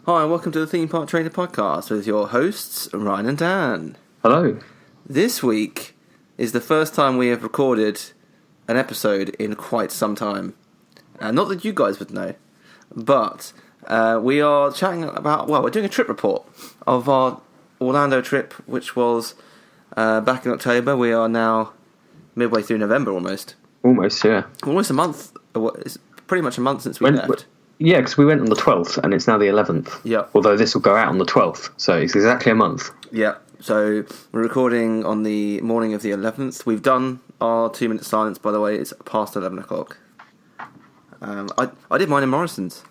Hi, and welcome to the Theme Park Trainer Podcast with your hosts, Ryan and Dan. Hello. This week is the first time we have recorded an episode in quite some time. Not that you guys would know, but we are chatting about, we're doing a trip report of our Orlando trip, which was back in October. We are now midway through November almost. Almost, yeah. Almost a month. It's pretty much a month since we left. Yeah, because we went on the 12th, and it's now the 11th. Yeah. Although this will go out on the 12th, so it's exactly a month. Yeah. So we're recording on the morning of the 11th. We've done our 2-minute silence, by the way. It's past 11 o'clock. I did mine in Morrison's.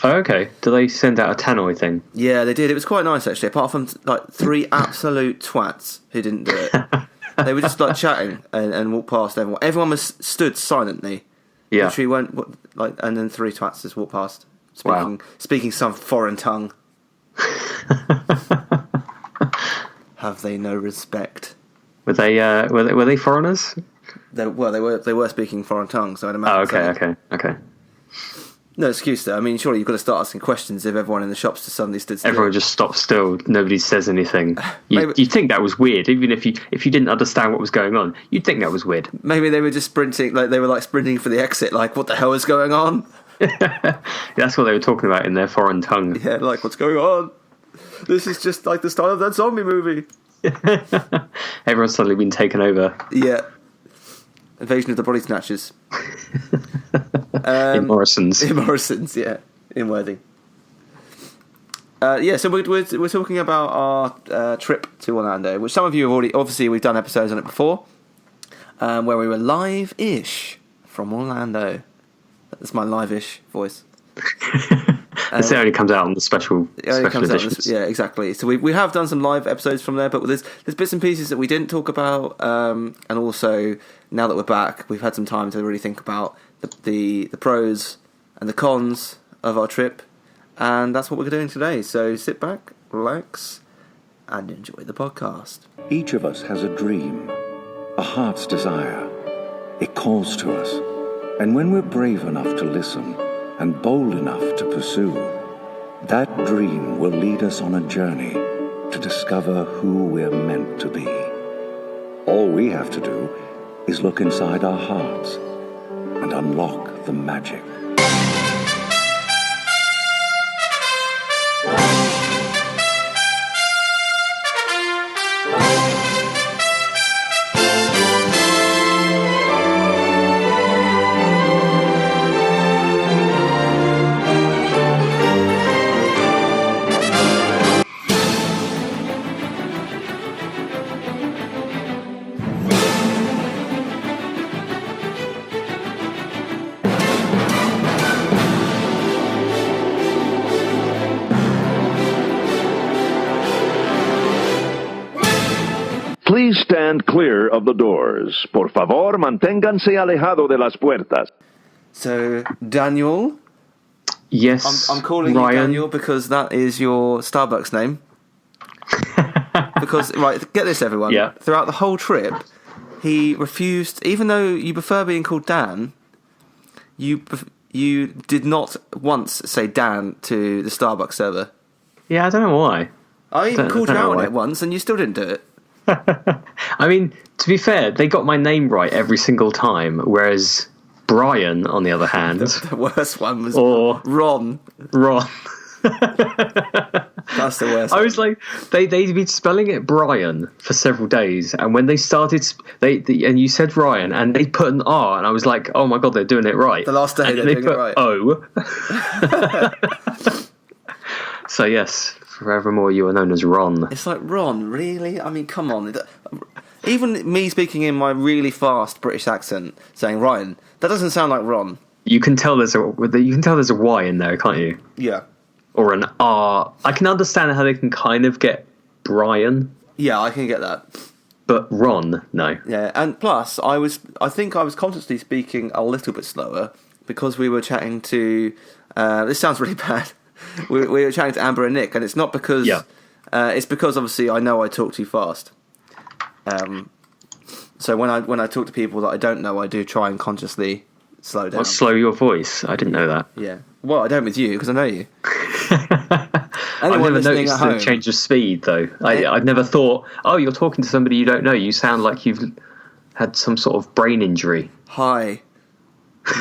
Oh, okay. Do they send out a tannoy thing? Yeah, they did. It was quite nice, actually, apart from like 3 absolute twats who didn't do it. They were just like chatting and walked past everyone. Everyone was stood silently. Yeah. Literally went, and then 3 twats just walked past, speaking some foreign tongue. Have they no respect? Were they foreigners? They were speaking foreign tongue, so I'd imagine. Oh, okay. No excuse though. I mean, surely you've got to start asking questions if everyone in the shops just suddenly stood still. Everyone just stopped still. Nobody says anything. You'd think that was weird, even if you didn't understand what was going on. You'd think that was weird. Maybe they were just sprinting, like they were sprinting for the exit. Like, what the hell is going on? That's what they were talking about in their foreign tongue. Yeah, like, what's going on? This is just like the start of that zombie movie. Everyone's suddenly been taken over. Yeah. Invasion of the Body Snatchers. In Morrison's. In Morrison's, yeah. In Worthing. So we're talking about our trip to Orlando, which some of you have already... Obviously, we've done episodes on it before, where we were live-ish from Orlando. That's my live-ish voice. This only comes out on the special editions. Yeah, exactly. So we have done some live episodes from there, but there's bits and pieces that we didn't talk about, and also now that we're back, we've had some time to really think about the pros and the cons of our trip, and that's what we're doing today. So sit back, relax, and enjoy the podcast. Each of us has a dream, a heart's desire. It calls to us, and when we're brave enough to listen and bold enough to pursue, that dream will lead us on a journey to discover who we're meant to be. All we have to do is look inside our hearts and unlock the magic. Please stand clear of the doors. Por favor, manténganse alejado de las puertas. So, Daniel? Yes, I'm calling Ryan. you Daniel because that is your Starbucks name. Because, right, get this, everyone. Yeah. Throughout the whole trip, he refused, even though you prefer being called Dan, you did not once say Dan to the Starbucks server. Yeah, I don't know why. I even called you don't know out on why. it once, and you still didn't do it. I mean, to be fair, they got my name right every single time, whereas Brian, on the other hand... The worst one was or Ron. That's the worst. I was like, they'd been spelling it Brian for several days, and when they started, and you said Ryan, and they put an R, and I was like, oh my god, they're doing it right. The last day and they're doing put it right. O. So yes, forevermore you are known as Ron. It's like, Ron, really? I mean, come on. Even me speaking in my really fast British accent, saying Ryan, that doesn't sound like Ron. You can tell there's a Y in there, can't you? Yeah. Or an R. I can understand how they can kind of get Brian. Yeah, I can get that. But Ron, no. Yeah, and plus, I think I was consciously speaking a little bit slower because we were chatting to... this sounds really bad. We were chatting to Amber and Nick, and it's not because... Yeah. It's because, obviously, I know I talk too fast. So when I talk to people that I don't know, I do try and consciously slow down. What, slow your voice? I didn't know that. Yeah. Well, I don't with you, because I know you. I've Anyone never listening noticed at the home, change of speed, though. I've never thought, oh, you're talking to somebody you don't know. You sound like you've had some sort of brain injury. hi,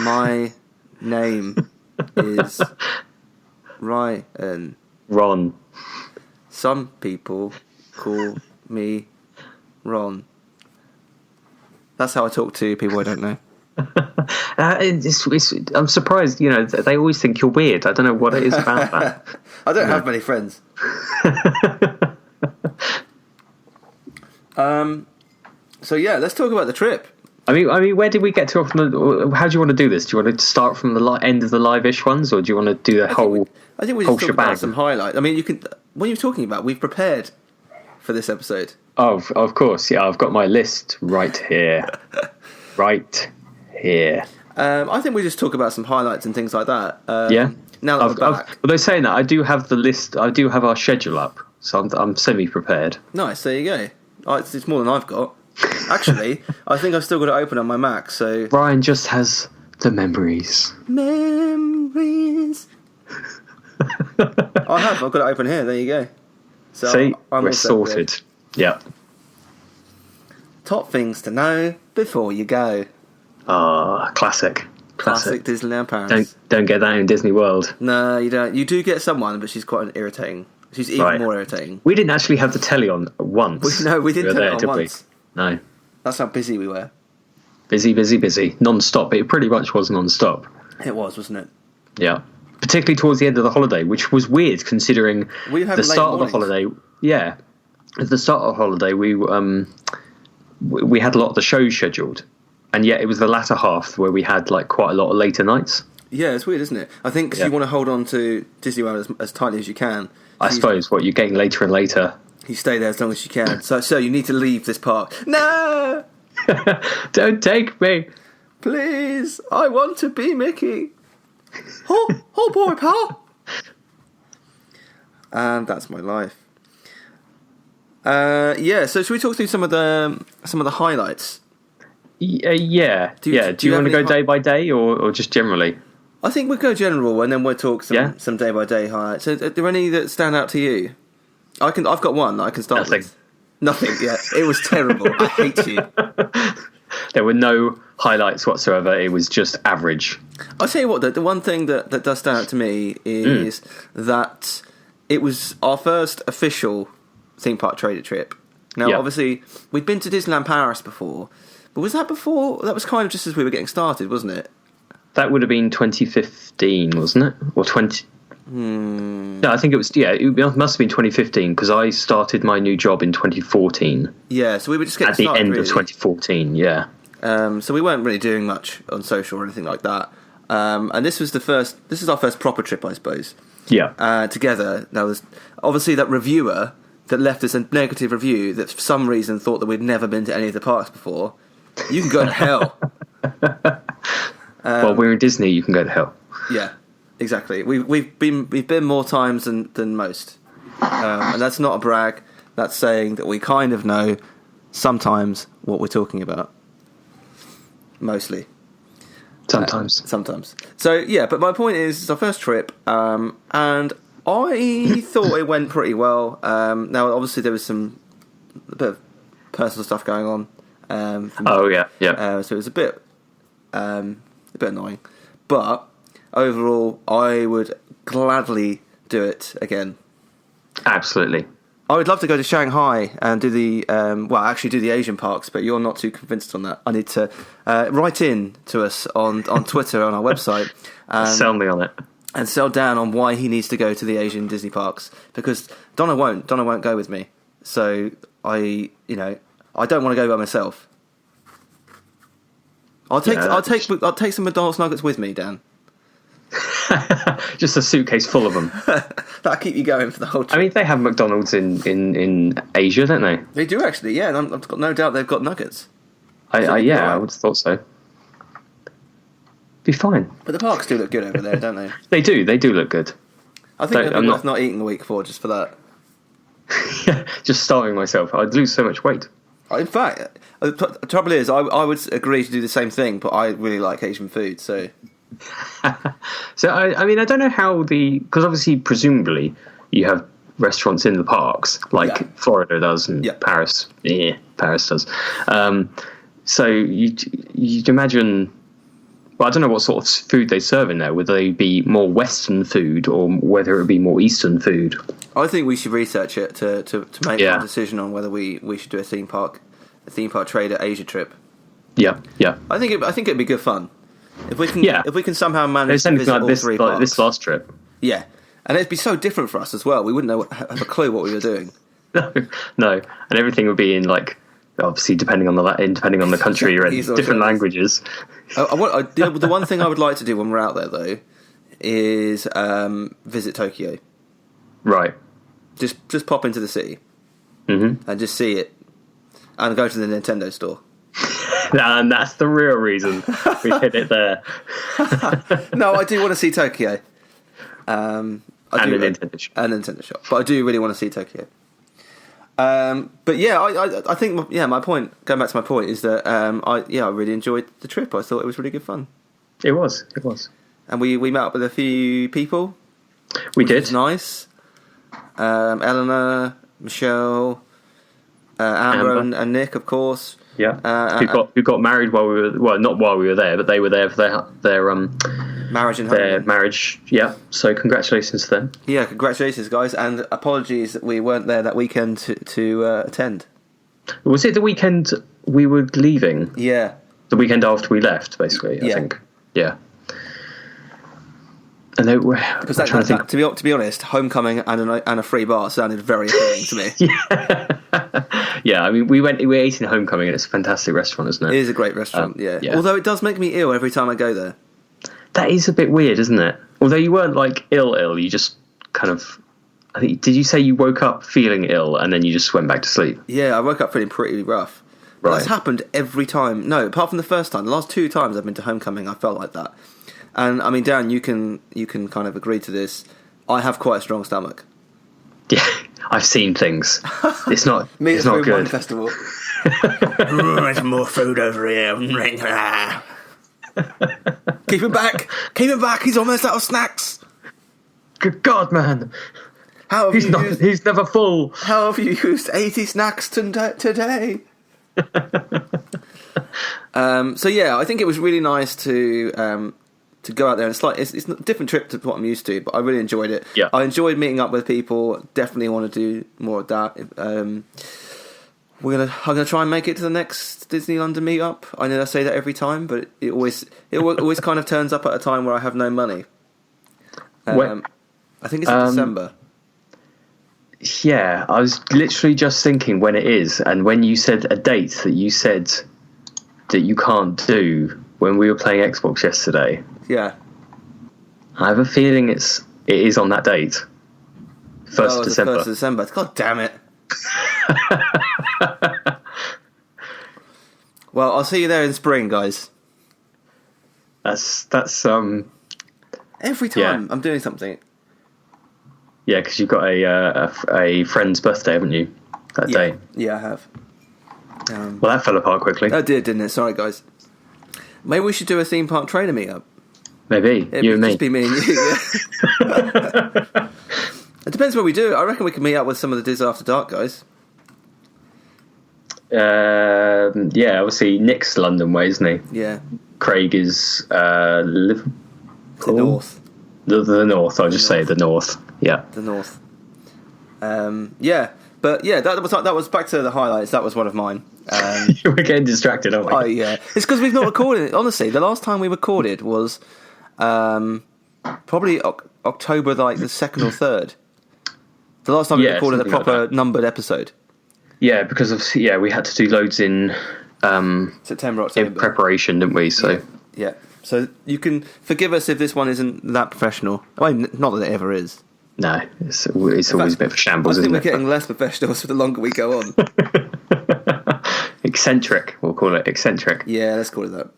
my name is Ryan. Ron. Some people call me Ron. That's how I talk to people I don't know. I'm surprised, they always think you're weird. I don't know what it is about that. I don't have many friends. So yeah, let's talk about the trip. I mean, where did we get to? How do you want to do this? Do you want to start from the end of the live-ish ones, or do you want to do the whole? I think we whole just talk about shebang? some highlights. I mean, you can. What are you talking about? We've prepared for this episode. Oh, of course, yeah. I've got my list right here. Right here. I think we just talk about some highlights and things like that. Yeah. Now that we're back. Although saying that, I do have the list. I do have our schedule up, so I'm semi-prepared. Nice. There you go. Oh, it's more than I've got. Actually, I think I've still got it open on my Mac. So Ryan just has the memories. Memories. I've got it open here. There you go. So See, I'm we're all set sorted. there. Yeah. Top things to know before you go. Ah, classic. Classic Disneyland Paris. Don't get that in Disney World. No, you don't. You do get someone, but she's quite irritating. She's even more irritating. We didn't actually have the telly on once. We didn't turn it on did once. No. That's how busy we were. Busy. Non-stop. It pretty much was non-stop. It was, wasn't it? Yeah. Particularly towards the end of the holiday, which was weird considering We had the late start mornings. of the holiday. Yeah. At the start of the holiday, we had a lot of the shows scheduled. And yet it was the latter half where we had like quite a lot of later nights. Yeah, it's weird, isn't it? I think 'cause you want to hold on to Disney World as tightly as you can. I suppose you're getting later and later. You stay there as long as you can. So you need to leave this park. No! Don't take me. Please! I want to be Mickey! Oh boy, pal! And that's my life. Yeah, so should we talk through some of the highlights? Yeah. Do you Do you have want to any go day by day or just generally? I think we'll go general and then we'll talk Yeah? some day by day highlights. So, are there any that stand out to you? I've got one that I can start Nothing. with. Nothing. Yeah, it was terrible. I hate you. There were no highlights whatsoever. It was just average. I'll tell you what. The one thing that does stand out to me is that it was our first official theme park trader trip. Now, obviously, we'd been to Disneyland Paris before, but was that before? That was kind of just as we were getting started, wasn't it? That would have been 2015, wasn't it? Or 20... No, I think it was... Yeah, it must have been 2015 because I started my new job in 2014. Yeah, so we were just getting At the started, end really. of 2014, yeah. So we weren't really doing much on social or anything like that. And this is our first proper trip, I suppose. Yeah. Together. Now, there's obviously that reviewer that left us a negative review that for some reason thought that we'd never been to any of the parks before. You can go to hell. Well, we're in Disney, you can go to hell. Yeah, exactly. We've been more times than most, and that's not a brag. That's saying that we kind of know sometimes what we're talking about. Mostly. Sometimes. Sometimes. So yeah, but my point is, it's our first trip, and I thought it went pretty well. Now, obviously, there was a bit of personal stuff going on. Yeah. So it was a bit annoying, but overall, I would gladly do it again. Absolutely. I would love to go to Shanghai and do the do the Asian parks, but you're not too convinced on that. I need to write in to us on Twitter on our website and Sell me on it. and sell Dan on why he needs to go to the Asian Disney parks, because Donna won't go with me. So I don't want to go by myself. I'll take some McDonald's nuggets with me, Dan. Just a suitcase full of them. That'll keep you going for the whole trip. I mean, they have McDonald's in Asia, don't they? They do actually, yeah. And I've got no doubt they've got nuggets. I would have thought so. Be fine. But the parks do look good over there, don't they? They do look good. I think I'm they'd be worth not eating the week before just for that. Just starving myself. I'd lose so much weight. In fact, the trouble is, I would agree to do the same thing, but I really like Asian food, so So I mean, I don't know how because obviously, presumably, you have restaurants in the parks, like Florida does and Paris. Yeah, Paris does. So you'd imagine. Well, I don't know what sort of food they serve in there. Would they be more Western food or whether it would be more Eastern food? I think we should research it to make a decision on whether we should do a theme park trader Asia trip. Yeah. I think it'd be good fun if we can somehow manage to visit all three parks. Like this last trip. Yeah, and it'd be so different for us as well. We wouldn't have a clue what we were doing. No, and everything would be in like. Obviously, depending on the country, you're in different languages. The one thing I would like to do when we're out there, though, is visit Tokyo. Right. Just pop into the city and just see it, and go to the Nintendo store. And that's the real reason we hit it there. No, I do want to see Tokyo. And a Nintendo shop, but I do really want to see Tokyo. But yeah, I think my point, going back to my point, is that I really enjoyed the trip. I thought it was really good fun. It was, and we met up with a few people. We did. Was nice. Eleanor, Michelle, Amber. And Nick, of course. Yeah, who got married while we were not while we were there, but they were there for their marriage and their marriage. Yeah, so congratulations to them. Yeah, congratulations, guys, and apologies that we weren't there that weekend to attend. Was it the weekend we were leaving? Yeah, the weekend after we left, basically. I think. Yeah. And they were because to be honest, homecoming and a free bar sounded very appealing to me. Yeah, I mean, we ate in Homecoming, and it's a fantastic restaurant, isn't it? It is a great restaurant. Yeah, although it does make me ill every time I go there. That is a bit weird, isn't it? Although you weren't like ill, you just kind of. I think, did you say you woke up feeling ill and then you just went back to sleep? Yeah, I woke up feeling pretty rough. But that's happened every time. No, apart from the first time. The last 2 times I've been to Homecoming, I felt like that. And I mean, Dan, you can kind of agree to this. I have quite a strong stomach. Yeah, I've seen things. It's not. It's not good. Wine festival. There's more food over here. Keep him back! Keep him back! He's almost out of snacks. Good God, man! He's never full. How have you used 80 snacks today? So yeah, I think it was really nice to go out there. And it's a different trip to what I'm used to, but I really enjoyed it. Yeah. I enjoyed meeting up with people. Definitely want to do more of that. I'm gonna try and make it to the next Disney London meetup. I know I say that every time, but it always kind of turns up at a time where I have no money. I think it's in December. Yeah, I was literally just thinking when it is, and when you said a date that you said that you can't do when we were playing Xbox yesterday. Yeah, I have a feeling it is on that date. 1st of December. 1st of December. God damn it. Well, I'll see you there in spring, guys. That's every time I'm doing something. Yeah, because you've got a friend's birthday, haven't you? That day. Yeah, I have. Well, that fell apart quickly. That didn't it? Sorry, guys. Maybe we should do a theme park trainer meetup. Maybe you and me. Just be me and you. Yeah. It depends what we do. I reckon we can meet up with some of the Diz After Dark guys. Yeah, obviously Nick's London way, isn't he? Yeah. Craig is Liverpool. The north. The north. I'll just say the north. Yeah. The north. Yeah, but yeah, that was back to the highlights. That was one of mine. We're getting distracted, aren't we? Oh yeah, it's because we've not recorded it. Honestly, the last time we recorded was probably October, like the 2nd or 3rd. The last time we recorded a proper numbered episode. Yeah, because we had to do loads in September, October in preparation, didn't we? So yeah. So you can forgive us if this one isn't that professional. Well, not that it ever is. No, it's always a bit of a shambles. I think we're getting less professional the longer we go on. Eccentric, we'll call it eccentric. Yeah, let's call it that.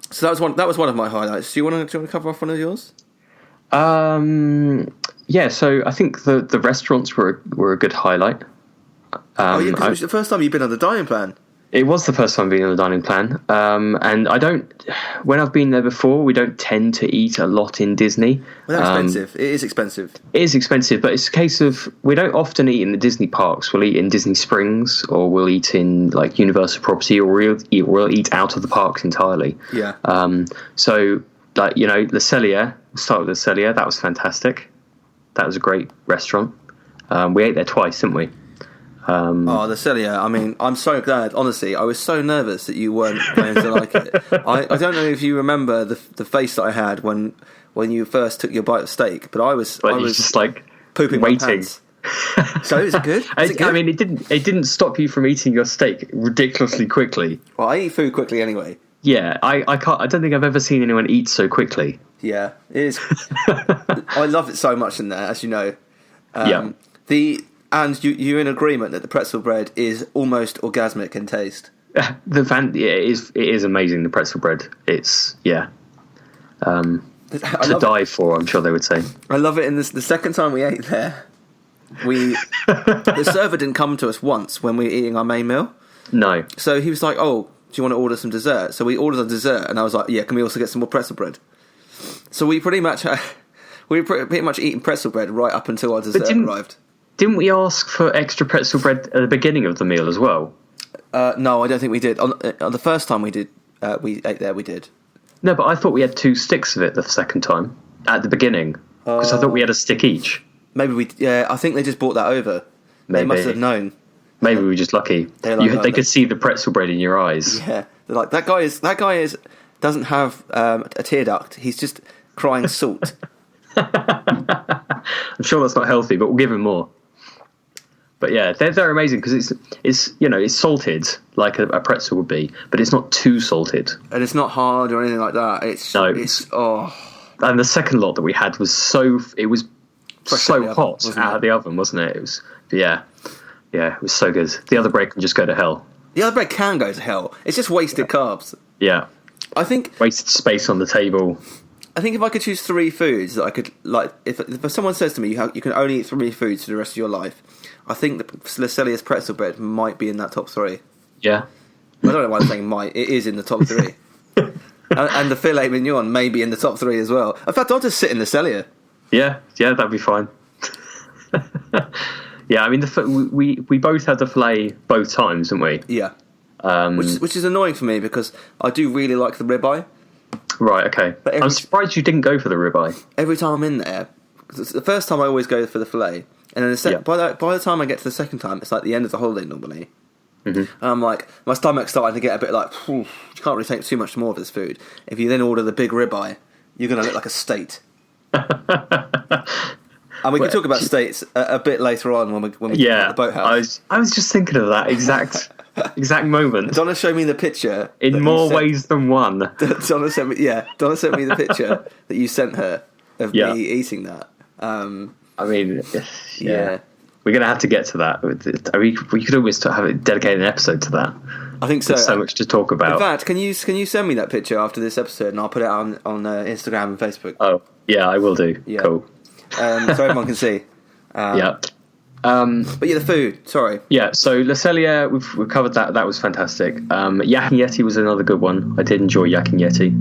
So that was one of my highlights. Do you want to cover off one of yours? Yeah. So I think the restaurants were a good highlight. Because it was the first time you've been on the dining plan. It was the first time being on the dining plan, and when I've been there before, we don't tend to eat a lot in Disney. Well, that's expensive. It is expensive. It is expensive, but it's a case of we don't often eat in the Disney parks. We'll eat in Disney Springs, or we'll eat in like Universal property, or we'll eat out of the parks entirely. Yeah. So, like, you know, Le Cellier. We'll start with Le Cellier. That was fantastic. That was a great restaurant. We ate there twice, didn't we? The Cellier. I mean, I'm so glad. Honestly, I was so nervous that you weren't going to like it. I don't know if you remember the face that I had when you first took your bite of steak, but I was just like pooping waiting. my pants. So is it good? Is it good? I mean, it didn't stop you from eating your steak ridiculously quickly. Well, I eat food quickly anyway. Yeah, I don't think I've ever seen anyone eat so quickly. Yeah, it is. I love it so much in there, as you know. And you're in agreement that the pretzel bread is almost orgasmic in taste. It is amazing. The pretzel bread, it's to die for. I'm sure they would say. I love it. In the second time we ate there, the server didn't come to us once when we were eating our main meal. No. So he was like, "Oh, do you want to order some dessert?" So we ordered a dessert, and I was like, "Yeah, can we also get some more pretzel bread?" So we pretty much eating pretzel bread right up until our dessert arrived. Didn't we ask for extra pretzel bread at the beginning of the meal as well? No, I don't think we did. On the first time we ate there, we did. No, but I thought we had 2 sticks of it the second time at the beginning because I thought we had a stick each. Maybe we. Yeah, I think they just brought that over. Maybe. They must have known. Maybe we were just lucky. They could see the pretzel bread in your eyes. Yeah, they're like that guy doesn't have a tear duct. He's just crying salt. I'm sure that's not healthy, but we'll give him more. But yeah, they're amazing because it's salted like a pretzel would be, but it's not too salted, and it's not hard or anything like that. And the second lot that we had was so hot out of the oven, wasn't it? It was it was so good. The other bread can just go to hell. The other bread can go to hell. It's just wasted carbs. Yeah, I think wasted space on the table. I think if I could choose 3 foods that I could like, if someone says to me you can only eat 3 foods for the rest of your life, I think the Le Cellier's pretzel bread might be in that top 3. Yeah, I don't know why I'm saying might. It is in the top 3, and the filet mignon may be in the top 3 as well. In fact, I'll just sit in Le Cellier. Yeah, that'd be fine. Yeah, I mean, we both had the filet both times, didn't we? Yeah, which is annoying for me because I do really like the ribeye. Right, okay. But I'm surprised you didn't go for the ribeye. Every time I'm in there, the first time I always go for the filet, and then by the time I get to the second time, it's like the end of the holiday normally. Mm-hmm. And I'm like, my stomach's starting to get a bit like, you can't really take too much more of this food. If you then order the big ribeye, you're going to look like a state. And we can talk about states a bit later on when we talk about the boathouse. I was just thinking of that exact moment. Donna showed me the picture in more ways than one. Donna sent me the picture that you sent her of me eating that. I mean, yeah. We're going to have to get to that. I mean, we could always dedicate an episode to that. I think so. There's so much to talk about. In fact, can you send me that picture after this episode, and I'll put it on Instagram and Facebook. Oh, yeah, I will do. Yeah. Cool. So everyone can see. Yeah. But yeah, the food. Sorry. Yeah. So Le Cellier, we've covered that. That was fantastic. Yak and Yeti was another good one. I did enjoy Yak and Yeti.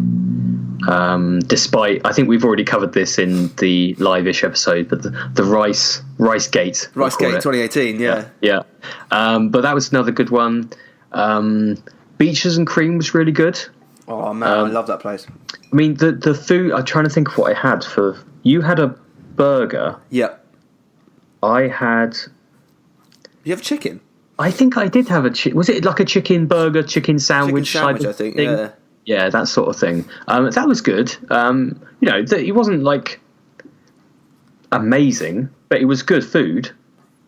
Despite, I think we've already covered this in the live-ish episode, but the Rice Gate 2018, yeah. But that was another good one. Beaches and Cream was really good. Oh man, I love that place. I mean, the food. I'm trying to think of what I had for. You had a burger. Yeah. I had. You have chicken. I think I did have a chicken. Was it like a chicken burger, chicken sandwich type of thing? Yeah. Yeah, that sort of thing. That was good. It wasn't like amazing, but it was good food.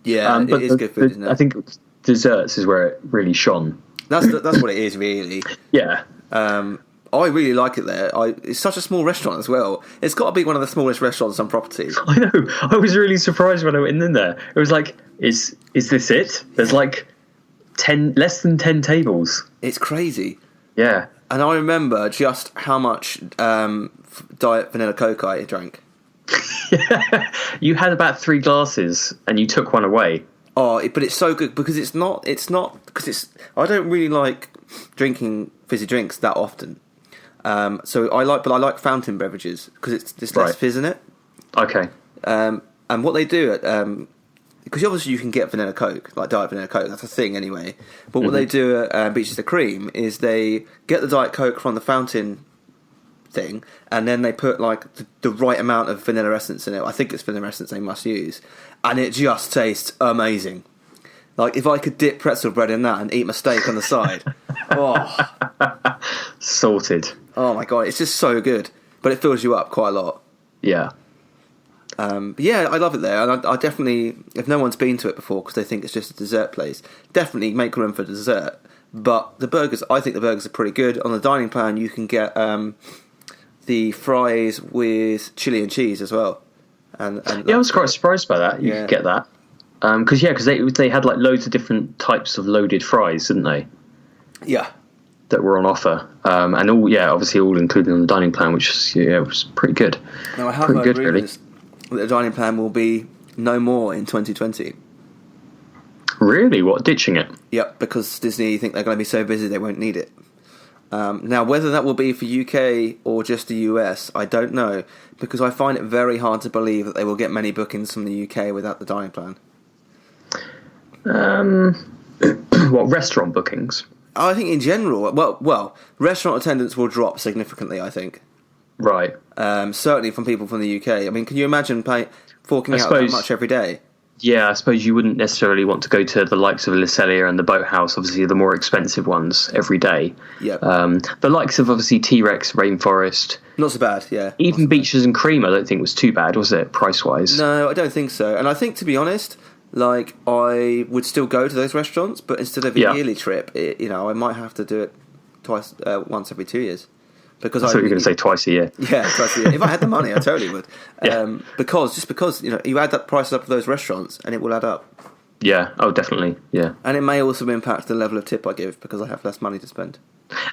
Yeah, it is good food, isn't it? I think desserts is where it really shone. That's what it is, really. Yeah. I really like it there. It's such a small restaurant as well. It's got to be one of the smallest restaurants on property. I know. I was really surprised when I went in there. It was like, is this it? There's like less than 10 tables. It's crazy. Yeah. And I remember just how much Diet Vanilla Coke I drank. You had about 3 glasses and you took one away. But it's so good because it's not because it's. I don't really like drinking fizzy drinks that often. So I like fountain beverages because there's less fizz in it. Okay. And what they do at because obviously you can get vanilla Coke, like Diet Vanilla Coke, that's a thing anyway. But what they do at Beaches to Cream is they get the Diet Coke from the fountain thing, and then they put like the right amount of vanilla essence in it. I think it's vanilla essence they must use, and it just tastes amazing. Like if I could dip pretzel bread in that and eat my steak on the side, sorted. Oh my god, it's just so good, but it fills you up quite a lot. Yeah. Yeah, I love it there, and I definitely, if no one's been to it before because they think it's just a dessert place, definitely make room for dessert. But I think the burgers are pretty good. On the dining plan, you can get the fries with chili and cheese as well. And I was quite surprised by that. You could get that because they had like loads of different types of loaded fries, didn't they? Yeah, that were on offer, and obviously all included on the dining plan, which was pretty good. Now I have heard good, really. That the dining plan will be no more in 2020. Really? What, ditching it? Yep, because Disney think they're going to be so busy they won't need it. Now, whether that will be for UK or just the US, I don't know, because I find it very hard to believe that they will get many bookings from the UK without the dining plan. What, restaurant bookings? I think in general, well, restaurant attendance will drop significantly, I think. Right. Certainly from people from the UK. I mean, can you imagine forking out that much every day? Yeah, I suppose you wouldn't necessarily want to go to the likes of Le Cellier and the Boathouse, obviously the more expensive ones, every day. Yep. The likes of, obviously, T-Rex, Rainforest. Not so bad, yeah. Even Beaches and Cream I don't think was too bad, was it, price-wise? No, I don't think so. And I think, to be honest, like, I would still go to those restaurants, but instead of a yearly trip, I might have to do it once every 2 years. Because I thought you were going to say twice a year. Yeah, twice a year. If I had the money, I totally would. Because you add that price up of those restaurants, and it will add up. Yeah. Oh, definitely. Yeah. And it may also impact the level of tip I give because I have less money to spend.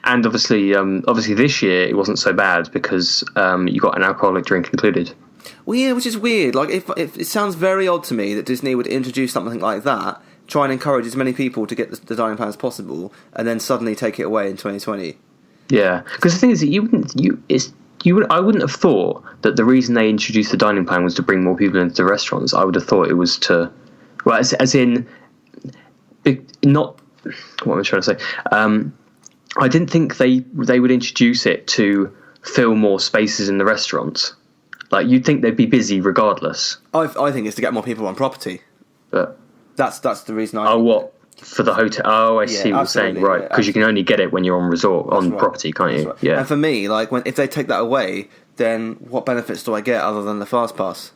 And obviously this year it wasn't so bad because you got an alcoholic drink included. Well, yeah, which is weird. Like, if it sounds very odd to me that Disney would introduce something like that, try and encourage as many people to get the dining plan as possible, and then suddenly take it away in 2020. Yeah, because the thing is, I wouldn't have thought that the reason they introduced the dining plan was to bring more people into the restaurants. I would have thought it was to, well, as in, not what am I trying to say? I didn't think they would introduce it to fill more spaces in the restaurants. Like, you'd think they'd be busy regardless. I think it's to get more people on property. But that's the reason I. Oh, what? For the hotel? Oh, I see what you're saying. Right, because you can only get it when you're on property, can't you? Right. Yeah. And for me, like, if they take that away, then what benefits do I get other than the fast pass?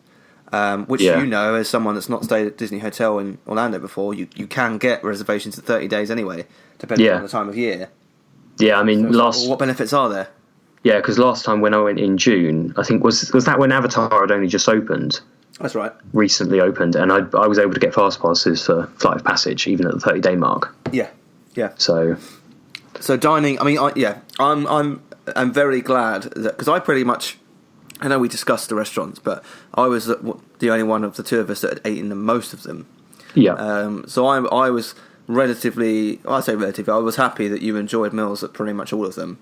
Which as someone that's not stayed at Disney Hotel in Orlando before, you can get reservations at 30 days anyway, depending on the time of year. Yeah, I mean, what benefits are there? Yeah, because last time when I went in June, I think was that when Avatar had only just opened. That's right. Recently opened, and I was able to get fast passes for Flight of Passage, even at the 30-day mark. Yeah. So dining. I mean, I'm very glad that, because I pretty much, I know we discussed the restaurants, but I was the only one of the two of us that had eaten most of them. Yeah. So I was relatively. I was happy that you enjoyed meals at pretty much all of them.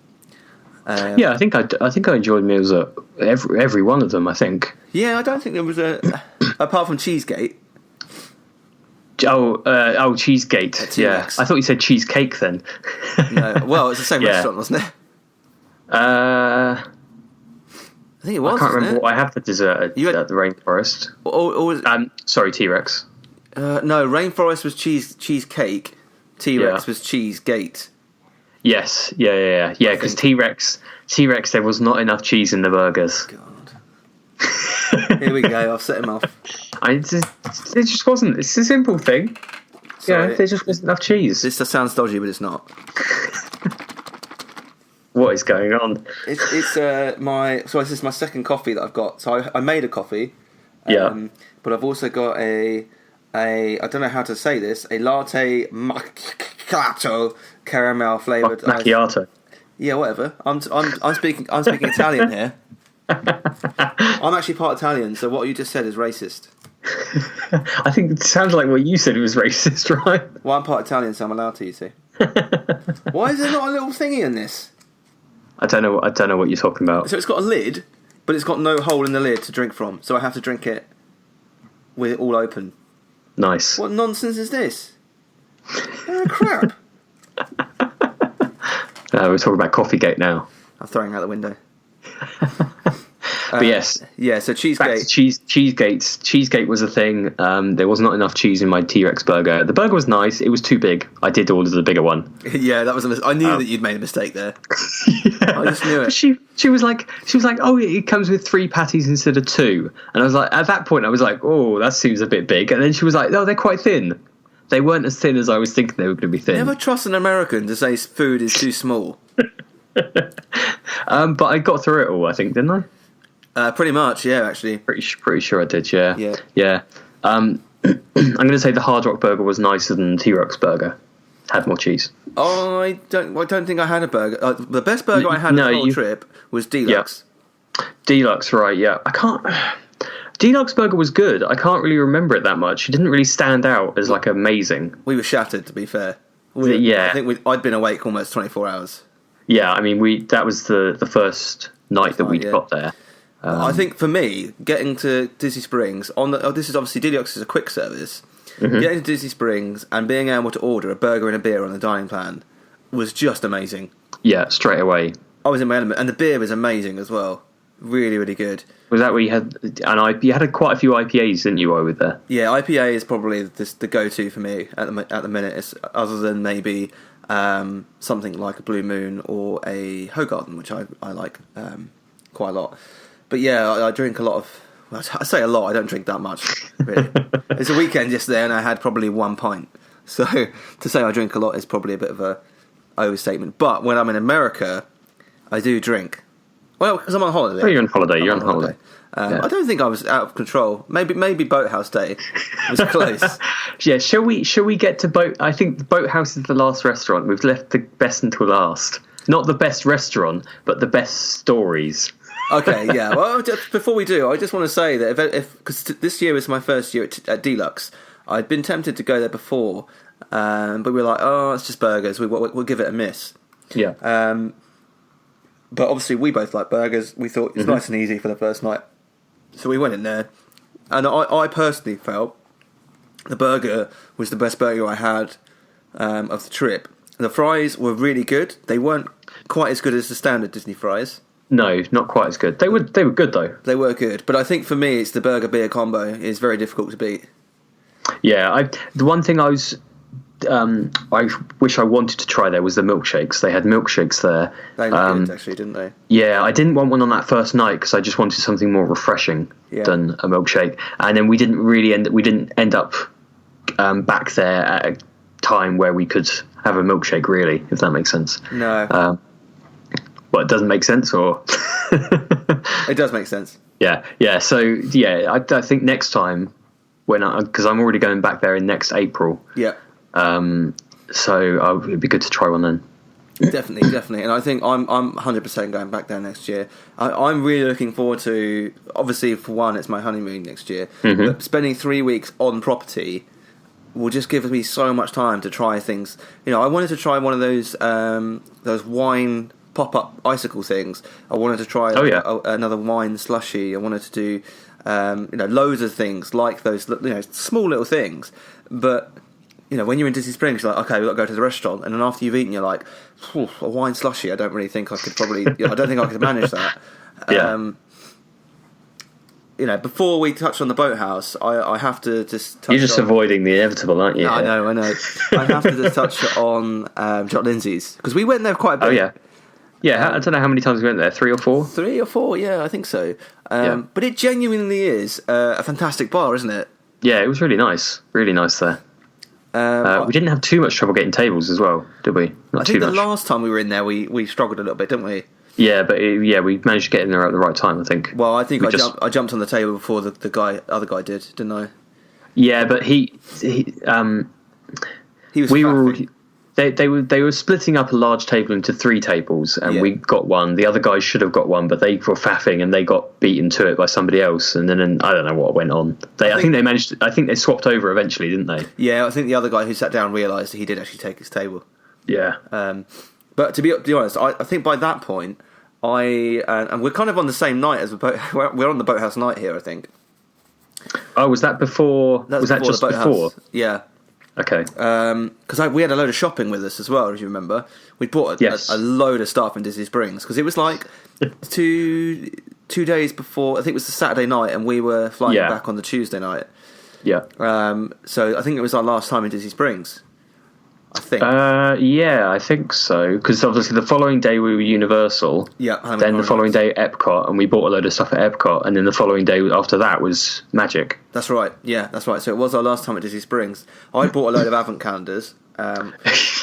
Yeah, I think I enjoyed meals at every one of them. I think. Yeah, I don't think there was apart from Cheesegate. Cheesegate. Yeah, I thought you said cheesecake then. No, well, it's the same restaurant, wasn't it? I think it was. I can't remember what I had for dessert at the Rainforest. Sorry, T-Rex. No, Rainforest was cheesecake. T-Rex was Cheesegate. Yes, yeah. Because T-Rex, there was not enough cheese in the burgers. God. Here we go. I've set him off. It just wasn't. It's a simple thing. Sorry. Yeah, there just wasn't enough cheese. This just sounds dodgy, but it's not. What is going on? This is my second coffee that I've got. So I made a coffee. But I've also got a I don't know how to say this, a latte macchiato caramel flavored macchiato. Yeah, whatever. I'm speaking Italian here. I'm actually part Italian, so what you just said is racist. I think it sounds like what you said was racist, right? Well, I'm part Italian, so I'm allowed to, you see. Why is there not a little thingy in this? I don't know what you're talking about. So it's got a lid, but it's got no hole in the lid to drink from, so I have to drink it with it all open. Nice. What nonsense is this? Oh, crap. We're talking about Coffeegate now. I'm throwing it out the window. But yes. Yeah, so Cheesegate. Back to Cheesegates. Cheesegate was a thing. There was not enough cheese in my T-Rex burger. The burger was nice. It was too big. I did order the bigger one. Yeah, that was I knew that you'd made a mistake there. Yeah. I just knew it. She was like, oh, it comes with 3 patties instead of 2. And I was like, at that point, I was like, oh, that seems a bit big. And then she was like, no, they're quite thin. They weren't as thin as I was thinking they were going to be thin. Never trust an American to say food is too small. But I got through it all, I think, didn't I? Pretty much, yeah, actually. Pretty sure I did, yeah. Yeah. I'm going to say the Hard Rock burger was nicer than the T-Rex burger. Had more cheese. I don't think I had a burger. The best burger I had on the whole trip was Deluxe. Yeah. Deluxe, right, yeah. Deluxe burger was good. I can't really remember it that much. It didn't really stand out as like amazing. We were shattered, to be fair. I think I'd been awake almost 24 hours. Yeah, I mean, that was the first night that we got there. I think for me, getting to Disney Springs this is obviously Deluxe is a quick service. Mm-hmm. Getting to Disney Springs and being able to order a burger and a beer on the dining plan was just amazing. Yeah, straight away. I was in my element, and the beer was amazing as well. Really, really good. Was that where you had you had quite a few IPAs, didn't you, while we were there? Yeah, IPA is probably the go-to for me at the minute. Other than maybe something like a Blue Moon or a Hoegaarden, which I like quite a lot. But yeah, I drink a lot of... Well, I say a lot, I don't drink that much, really. It's a weekend yesterday and I had probably 1 pint. So to say I drink a lot is probably a bit of a overstatement. But when I'm in America, I do drink. Well, because I'm on holiday. Oh, you're on holiday. You're on holiday. I don't think I was out of control. Maybe Boathouse Day was close. Yeah, shall we get to Boat... I think the Boathouse is the last restaurant. We've left the best until last. Not the best restaurant, but the best stories. Okay, yeah. Well, just before we do, I just want to say that if because this year was my first year at Deluxe, I'd been tempted to go there before, but we were like, oh, it's just burgers. We'll give it a miss. Yeah. But obviously, we both like burgers. We thought it's nice and easy for the first night, so we went in there, and I personally felt the burger was the best burger I had of the trip. The fries were really good. They weren't quite as good as the standard Disney fries. No, not quite as good. They were good though. They were good, but I think for me, it's the burger beer combo is very difficult to beat. Yeah, the one thing I wish I wanted to try there was the milkshakes. They had milkshakes there. They were good, actually, didn't they? Yeah, I didn't want one on that first night because I just wanted something more refreshing than a milkshake. And then we didn't end up back there at a time where we could have a milkshake. Really, if that makes sense. No. Well, it doesn't make sense, or it does make sense. Yeah. So yeah, I think next time because I'm already going back there in next April. Yeah. So it'd be good to try one then. Definitely, and I think I'm 100% going back there next year. I'm really looking forward to. Obviously, for one, it's my honeymoon next year. Mm-hmm. But spending 3 weeks on property will just give me so much time to try things. I wanted to try one of those wine pop-up icicle things. I wanted to try another wine slushy. I wanted to do loads of things like those small little things. But when you're in Disney Springs, you're like, okay, we've got to go to the restaurant, and then after you've eaten, you're like, a wine slushy. I don't really think I could probably. I don't think I could manage that. Before we touch on the Boathouse, I have to just touch. You're just avoiding the inevitable, aren't you? I know. I have to just touch on Jock Lindsay's, because we went there quite a bit. Oh yeah. Yeah, I don't know how many times we went there. 3 or 4? 3 or 4, yeah, I think so. But it genuinely is a fantastic bar, isn't it? Yeah, it was really nice. Really nice there. We didn't have too much trouble getting tables as well, did we? I think the last time we were in there, we struggled a little bit, didn't we? Yeah, but we managed to get in there at the right time, I think. Well, I think I jumped on the table before the other guy did, didn't I? Yeah, but he was They were splitting up a large table into 3 tables, and we got one. The other guys should have got one, but they were faffing and they got beaten to it by somebody else. And then I don't know what went on. I think they swapped over eventually, didn't they? Yeah, I think the other guy who sat down realised that he did actually take his table. Yeah. But to be honest, I think by that point, and we're kind of on the same night as we're on the Boathouse night here, I think. Oh, was that before? Was that just before? Yeah. Okay. Because we had a load of shopping with us as well, as you remember. We bought a load of stuff in Disney Springs because it was like 2 days before. I think it was the Saturday night, and we were flying back on the Tuesday night. Yeah. So I think it was our last time in Disney Springs. I think. Yeah, I think so. Because obviously the following day we were Universal. Yeah. Then the following day Epcot, and we bought a load of stuff at Epcot, and then the following day after that was Magic. That's right. Yeah, that's right. So it was our last time at Disney Springs. I bought a load of Advent calendars.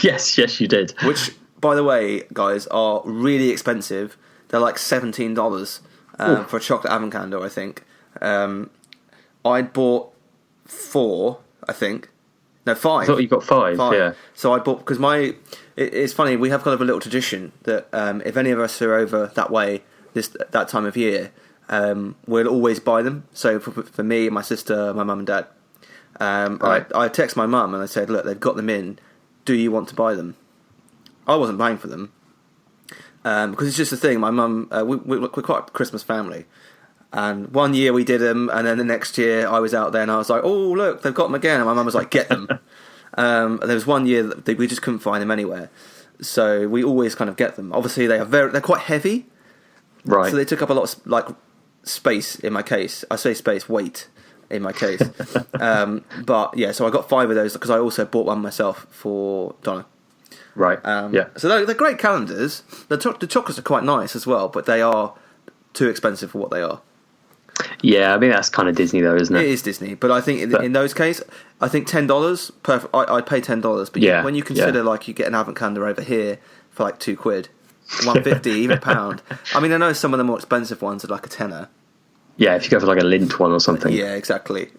Yes, you did. Which, by the way, guys, are really expensive. They're like $17 for a chocolate Advent calendar, I think. I'd bought 4, I think. No, 5. I thought you got 5, yeah. So I bought, because it's funny, we have kind of a little tradition that if any of us are over that way that time of year, we'll always buy them. So for me, my sister, my mum and dad. Right. I text my mum and I said, look, they've got them in. Do you want to buy them? I wasn't paying for them. Because it's just a thing. My mum, we're quite a Christmas family. And one year we did them, and then the next year I was out there and I was like, oh, look, they've got them again. And my mum was like, get them. And there was one year that we just couldn't find them anywhere. So we always kind of get them. Obviously, they're quite heavy. Right. So they took up a lot of space in my case. I say space, weight in my case. But yeah, so I got 5 of those because I also bought one myself for Donna. Right. Yeah. So they're great calendars. The chocolates are quite nice as well, but they are too expensive for what they are. Yeah, I mean that's kind of Disney though, isn't it? It is Disney, but I think in those cases, I think $10. Perfect. I'd pay $10, but when you consider like you get an Advent calendar over here for like £2, £1.50, even £1. I mean, I know some of the more expensive ones are like a tenner. Yeah, if you go for like a lint one or something. Yeah, exactly.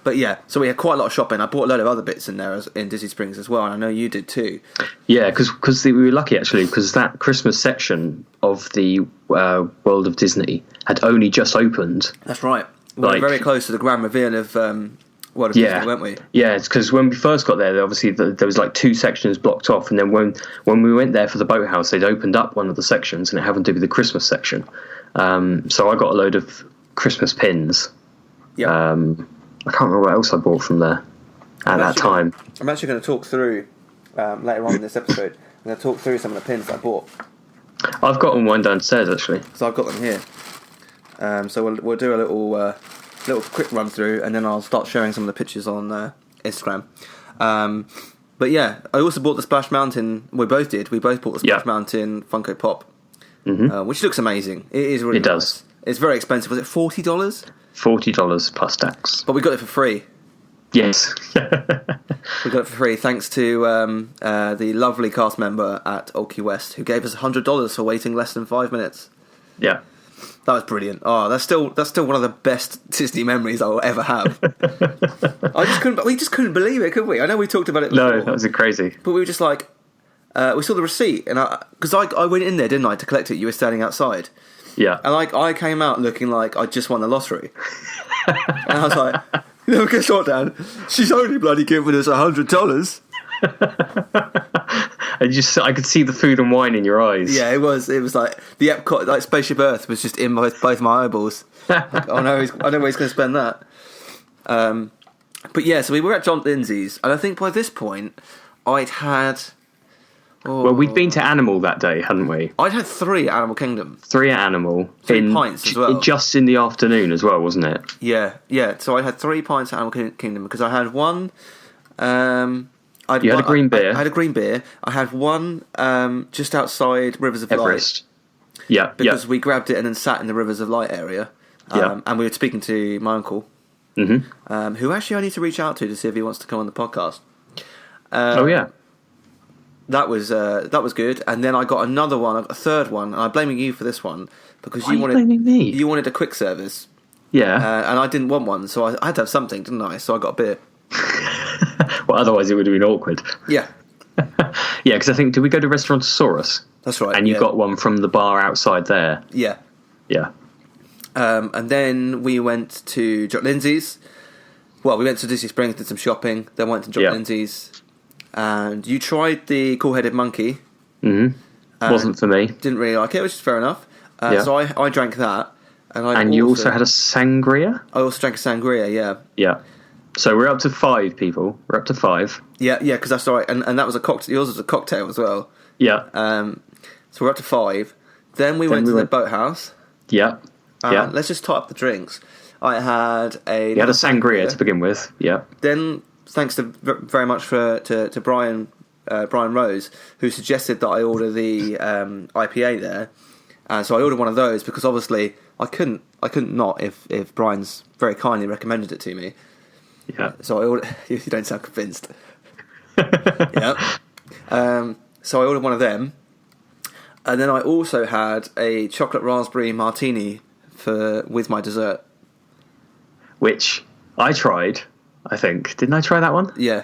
But yeah, so we had quite a lot of shopping. I bought a load of other bits in there in Disney Springs as well, and I know you did too. Yeah, because we were lucky actually, because that Christmas section of the World of Disney had only just opened. That's right. We were very close to the grand reveal of World of Disney, weren't we? Yeah, it's because when we first got there, obviously there was like 2 sections blocked off, and then when we went there for the Boathouse, they'd opened up one of the sections, and it happened to be the Christmas section. So I got a load of Christmas pins. Yeah. I can't remember what else I bought from there at that time. I'm actually going to talk through later on in this episode. I'm going to talk through some of the pins that I bought. I've got one downstairs actually. So I've got them here. So we'll do a little quick run through, and then I'll start showing some of the pictures on Instagram. But yeah, I also bought the Splash Mountain. We both did. We both bought the Splash Mountain Funko Pop, which looks amazing. It is really. It does. It's very expensive. Was it $40? $40 plus tax. But we got it for free. Yes. We got it for free thanks to the lovely cast member at Old Key West who gave us $100 for waiting less than 5 minutes. Yeah. That was brilliant. Oh, that's still one of the best Disney memories I will ever have. We just couldn't believe it, could we? I know we talked about it before. No, that was crazy. But we were just like, we saw the receipt, and because I went in there, didn't I, to collect it? You were standing outside. Yeah. And I came out looking like I just won the lottery. And I was like, guess what, Dan? She's only bloody giving us $100. I could see the food and wine in your eyes. Yeah, it was like the Epcot, like Spaceship Earth was just in both my eyeballs. Like, I know where he's going to spend that. But yeah, so we were at John Lindsay's, and I think by this point I'd had. Well, we'd been to Animal that day, hadn't we? I'd had 3 at Animal Kingdom. 3 at Animal. 3 pints as well. Just in the afternoon as well, wasn't it? Yeah. So I had 3 pints at Animal Kingdom because I had one. You had a green beer. I had a green beer. I had one just outside Rivers of Everest. Light. Yeah. Because we grabbed it and then sat in the Rivers of Light area. And we were speaking to my uncle, who actually I need to reach out to see if he wants to come on the podcast. Oh yeah. That was good, and then I got another one, a third one, and I'm blaming you for this one because you blaming me? You wanted a quick service, yeah, and I didn't want one, so I had to have something, didn't I? So I got a beer. Well, otherwise it would have been awkward. Yeah, Yeah, because I think, did we go to Restaurantosaurus? That's right. And you got one from the bar outside there. Yeah. Yeah. And then we went to Jock Lindsay's. Well, we went to Disney Springs, did some shopping, then went to Jock Lindsay's. And you tried the Cool-Headed Monkey. Mm-hmm. Wasn't for me. Didn't really like it, which is fair enough. So I drank that. And you also had a sangria? I also drank a sangria, yeah. Yeah. So we're up to 5 people. We're up to 5. Yeah, because that's right. And that was a cocktail. Yours was a cocktail as well. Yeah. So we're up to 5. Then we went to the boathouse. Yeah. Let's just top up the drinks. I had a... You had a sangria to begin with, yeah. Then, thanks very much to Brian Rose, who suggested that I order the IPA there. And so I ordered one of those because obviously I couldn't not if Brian's very kindly recommended it to me. Yeah. So I ordered... You don't sound convinced. Yeah. So I ordered one of them. And then I also had a chocolate raspberry martini with my dessert. Which I tried, I think. Didn't I try that one? Yeah.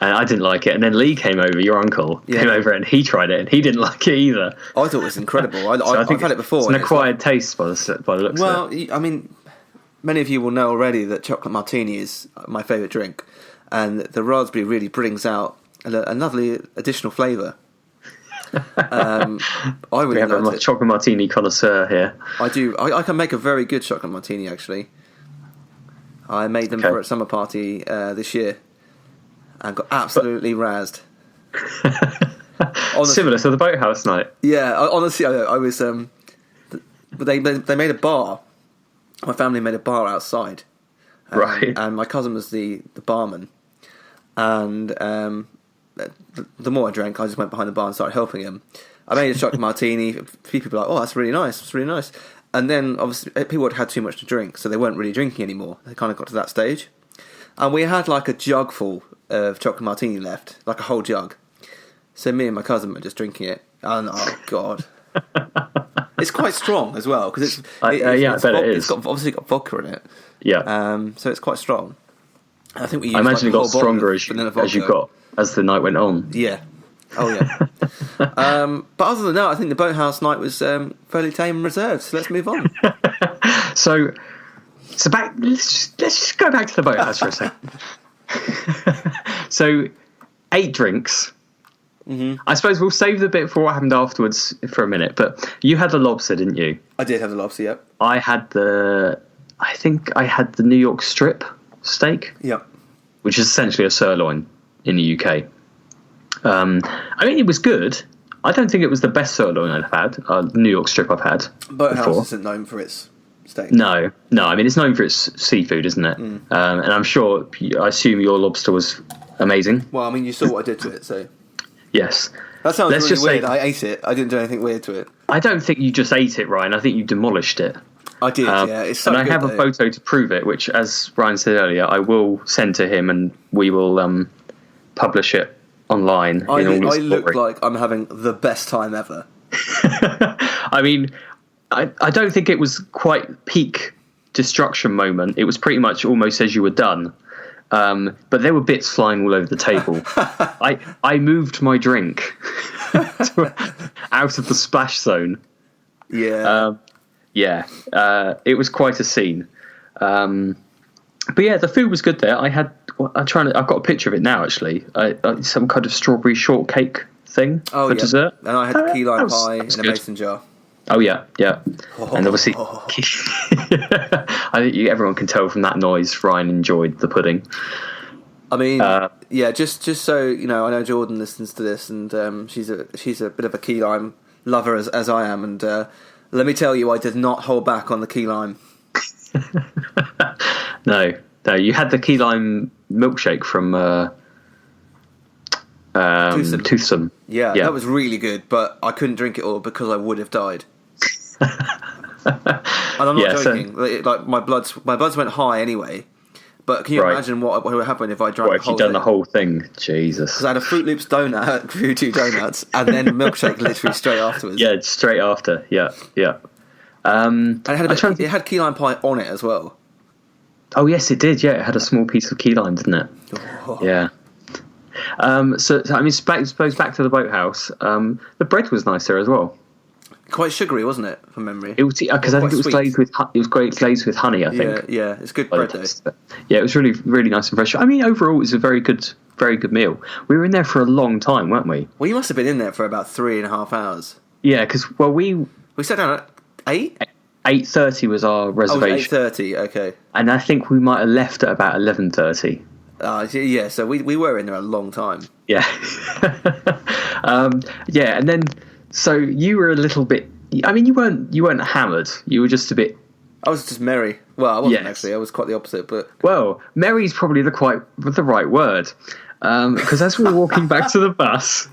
And I didn't like it. And then Lee came over, your uncle, came over and he tried it and he didn't like it either. I thought it was incredible. I've had it before. It's an acquired taste by the looks of it. Well, I mean, many of you will know already that chocolate martini is my favourite drink. And the raspberry really brings out a lovely additional flavour. I really we have a chocolate martini connoisseur here. I do. I can make a very good chocolate martini, actually. I made them for a summer party this year and got absolutely razzed. Similar to the boathouse night. Yeah, honestly, I was. They made a bar. My family made a bar outside, right? And my cousin was the barman, and the more I drank, I just went behind the bar and started helping him. I made a chocolate martini. People were like, "Oh, that's really nice. That's really nice." And then, obviously, people had too much to drink, so they weren't really drinking anymore. They kind of got to that stage. And we had like a jug full of chocolate martini left, like a whole jug. So me and my cousin were just drinking it. And, oh, God. It's quite strong as well, because it's obviously got vodka in it. Yeah. So it's quite strong. I think I imagine it got stronger as you got, as the night went on. Yeah. Oh, yeah. But other than that, I think the boathouse night was fairly tame and reserved, so let's move on. So let's just go back to the boathouse for a second. So, 8 drinks. Mm-hmm. I suppose we'll save the bit for what happened afterwards for a minute, but you had the lobster, didn't you? I did have the lobster, yep. I think I had the New York strip steak. Yep. Which is essentially a sirloin in the UK. I mean, it was good. I don't think it was the best sirloin I've had. New York strip I've had. Boathouse isn't known for its steak. No. I mean, it's known for its seafood, isn't it? And I assume your lobster was amazing. Well, I mean, you saw what I did to it, so... Yes. That sounds really weird. I ate it. I didn't do anything weird to it. I don't think you just ate it, Ryan. I think you demolished it. I did, yeah. It's so and I good, have a photo to prove it, which, as Ryan said earlier, I will send to him and we will publish it online. I look like I'm having the best time ever. I mean, I don't think it was quite peak destruction moment. It was pretty much almost as you were done. But there were bits flying all over the table. I moved my drink out of the splash zone. Yeah. It was quite a scene. But yeah, the food was good there. I've got a picture of it now, actually. Some kind of strawberry shortcake thing for dessert. And I had key lime pie in a mason jar. Oh, yeah. And obviously, I think everyone can tell from that noise, Ryan enjoyed the pudding. I mean, just so you know, I know Jordan listens to this, and she's a bit of a key lime lover as I am, and let me tell you, I did not hold back on the key lime. No, you had the key lime milkshake from Toothsome. Yeah, that was really good, but I couldn't drink it all because I would have died. And I'm not joking. Like my bloods went high anyway. But can you imagine what would happen if I drank the whole thing? What if you'd done the whole thing? Jesus. Because I had a Fruit Loops donut, Voodoo donuts, and then a milkshake literally straight afterwards. Yeah, straight after. Yeah. And it had key lime pie on it as well. Oh yes, it did. Yeah, it had a small piece of key lime, didn't it? Oh. Yeah. I mean, suppose back to the boathouse. The bread was nice there as well. Quite sugary, wasn't it, from memory? It was because I think it was glazed with glazed with honey. I think. Yeah, it's good bread though. Yeah, it was really really nice and fresh. I mean, overall, it was a very good meal. We were in there for a long time, weren't we? Well, you must have been in there for about 3.5 hours. Yeah, because we sat down at 8. 8:30 was our reservation. 8:30. Okay. And I think we might have left at about 11:30. Yeah. So we were in there a long time. Yeah. Yeah, and then. So you were a little bit. I mean, you weren't hammered. You were just a bit. I was just merry. Well, I wasn't actually. I was quite the opposite. But merry's probably the right word. Because as we were walking back to the bus,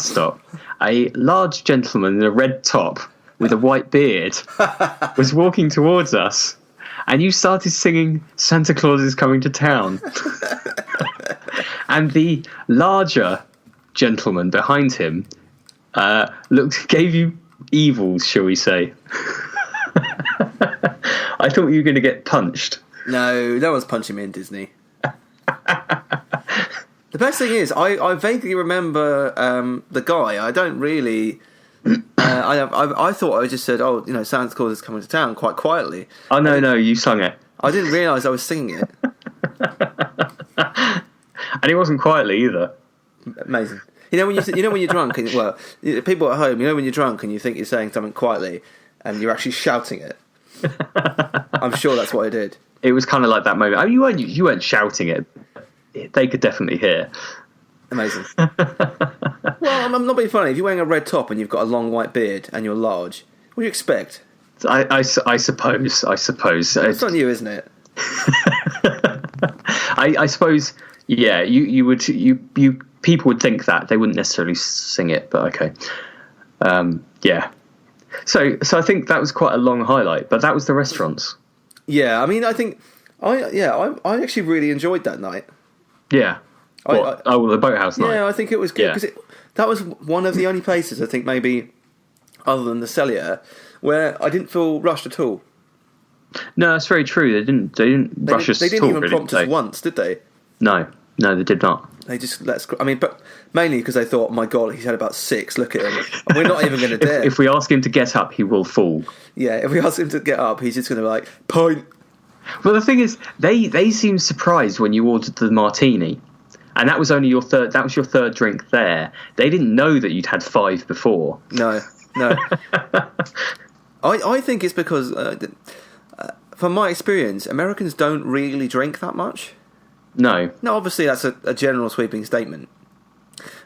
stop, a large gentleman in a red top with a white beard was walking towards us, and you started singing "Santa Claus is Coming to Town," and the larger gentleman behind him gave you evils, shall we say. I thought you were going to get punched. No one's punching me in Disney. The best thing is I vaguely remember the guy. I don't really I thought I just said, Santa Claus is coming to town, quite quietly. Oh no, you sung it. I didn't realise I was singing it. And it wasn't quietly either. Amazing. When you're drunk, and, people at home, when you're drunk and you think you're saying something quietly, and you're actually shouting it. I'm sure that's what I did. It was kind of like that moment. I mean, you weren't shouting it. They could definitely hear. Amazing. Well, I'm not being funny. If you're wearing a red top and you've got a long white beard and you're large, what do you expect? I suppose. It's on you, isn't it? I suppose. Yeah, you would. People would think that they wouldn't necessarily sing it, but okay. Yeah. So I think that was quite a long highlight, but that was the restaurants. Yeah, I mean, I think I actually really enjoyed that night. Yeah. The boathouse night. Yeah, I think it was good because that was one of the only places I think maybe other than the Cellier where I didn't feel rushed at all. No, that's very true. They didn't rush us. They didn't even prompt us once, did they? No, they did not. They just but mainly because they thought, my God, he's had about 6. Look at him. We're not even going to dare. If we ask him to get up, he will fall. Yeah, if we ask him to get up, he's just going to be like, pint. Well, the thing is, they seemed surprised when you ordered the martini, and that was only your third. That was your third drink there. They didn't know that you'd had 5 before. No. I think it's because, from my experience, Americans don't really drink that much. No, obviously that's a general sweeping statement.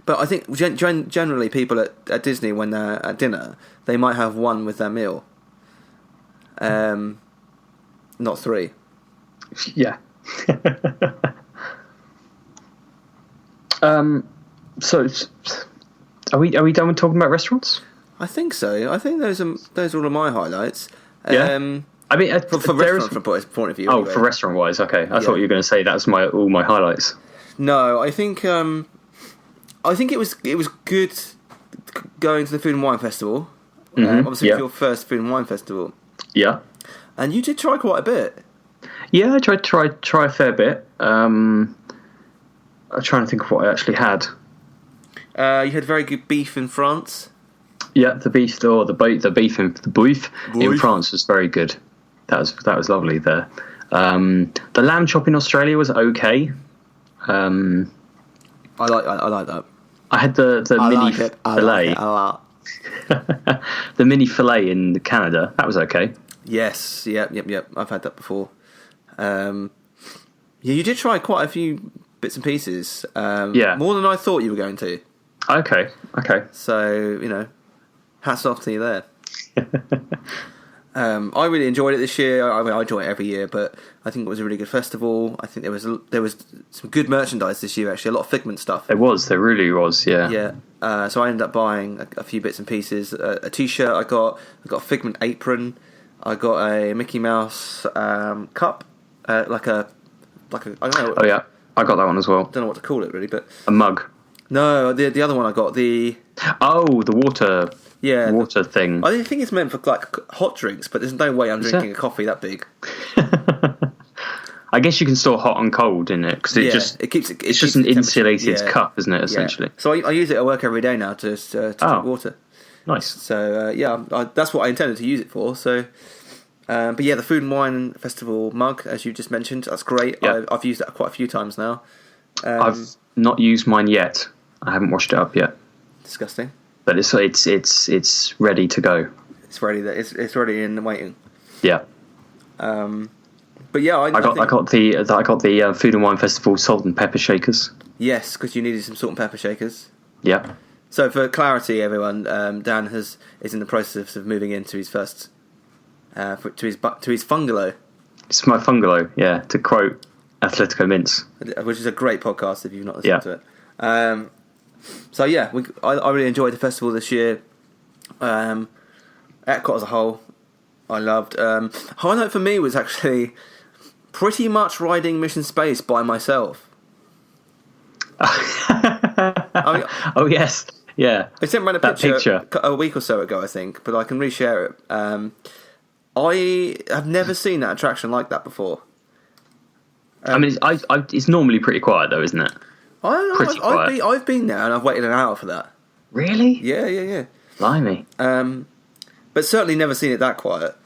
But I think generally people at Disney, when they're at dinner, they might have 1 with their meal. Not 3. Yeah. So, are we done with talking about restaurants? I think so. I think those are all of my highlights. Yeah. I mean, for restaurant point of view. Oh, anyway. For restaurant wise, okay. I thought you were going to say that's all my highlights. No, I think it was good going to the Food and Wine Festival. Obviously, it's your first Food and Wine Festival. Yeah. And you did try quite a bit. Yeah, I tried to try a fair bit. I'm trying to think of what I actually had. You had very good beef in France. Yeah, the beef in France was very good. That was lovely there. The lamb chop in Australia was okay. I like that. I had the mini fillet. The mini fillet in Canada. That was okay. Yes. Yep. I've had that before. You did try quite a few bits and pieces. More than I thought you were going to. Okay. So hats off to you there. I really enjoyed it this year. I mean, I enjoy it every year, but I think it was a really good festival. I think there was some good merchandise this year. Actually, a lot of Figment stuff. There really was. Yeah. Yeah. So I ended up buying a few bits and pieces. A T-shirt I got a Figment apron. I got a Mickey Mouse cup, like a I don't know. Oh yeah, I got that one as well. Don't know what to call it really, but a mug. No, the other one I got the water. Yeah, water thing. I think it's meant for like hot drinks, but there's no way I'm drinking a coffee that big. I guess you can store hot and cold in it because it's just an insulated cup, isn't it? Essentially. Yeah. So I use it at work every day now to drink water. Nice. So that's what I intended to use it for. So, but yeah, the Food and Wine Festival mug, as you just mentioned, that's great. Yeah. I've used that quite a few times now. I've not used mine yet. I haven't washed it up yet. Disgusting. But it's ready to go. It's ready. It's ready and waiting. Yeah. But yeah, I got the Food and Wine Festival salt and pepper shakers. Yes, because you needed some salt and pepper shakers. Yeah. So for clarity, everyone, Dan is in the process of moving into his first to his fungalow. It's my fungalow, yeah. To quote Atletico Mints, which is a great podcast if you've not listened to it. So yeah, I really enjoyed the festival this year. Epcot as a whole, I loved. Highlight for me was actually pretty much riding Mission Space by myself. Oh yes, yeah. I sent around a picture a week or so ago, I think, but I can reshare it. I have never seen that attraction like that before. I mean, it's normally pretty quiet though, isn't it? I've been there and I've waited an hour for that. Really? Yeah. Blimey. But certainly never seen it that quiet.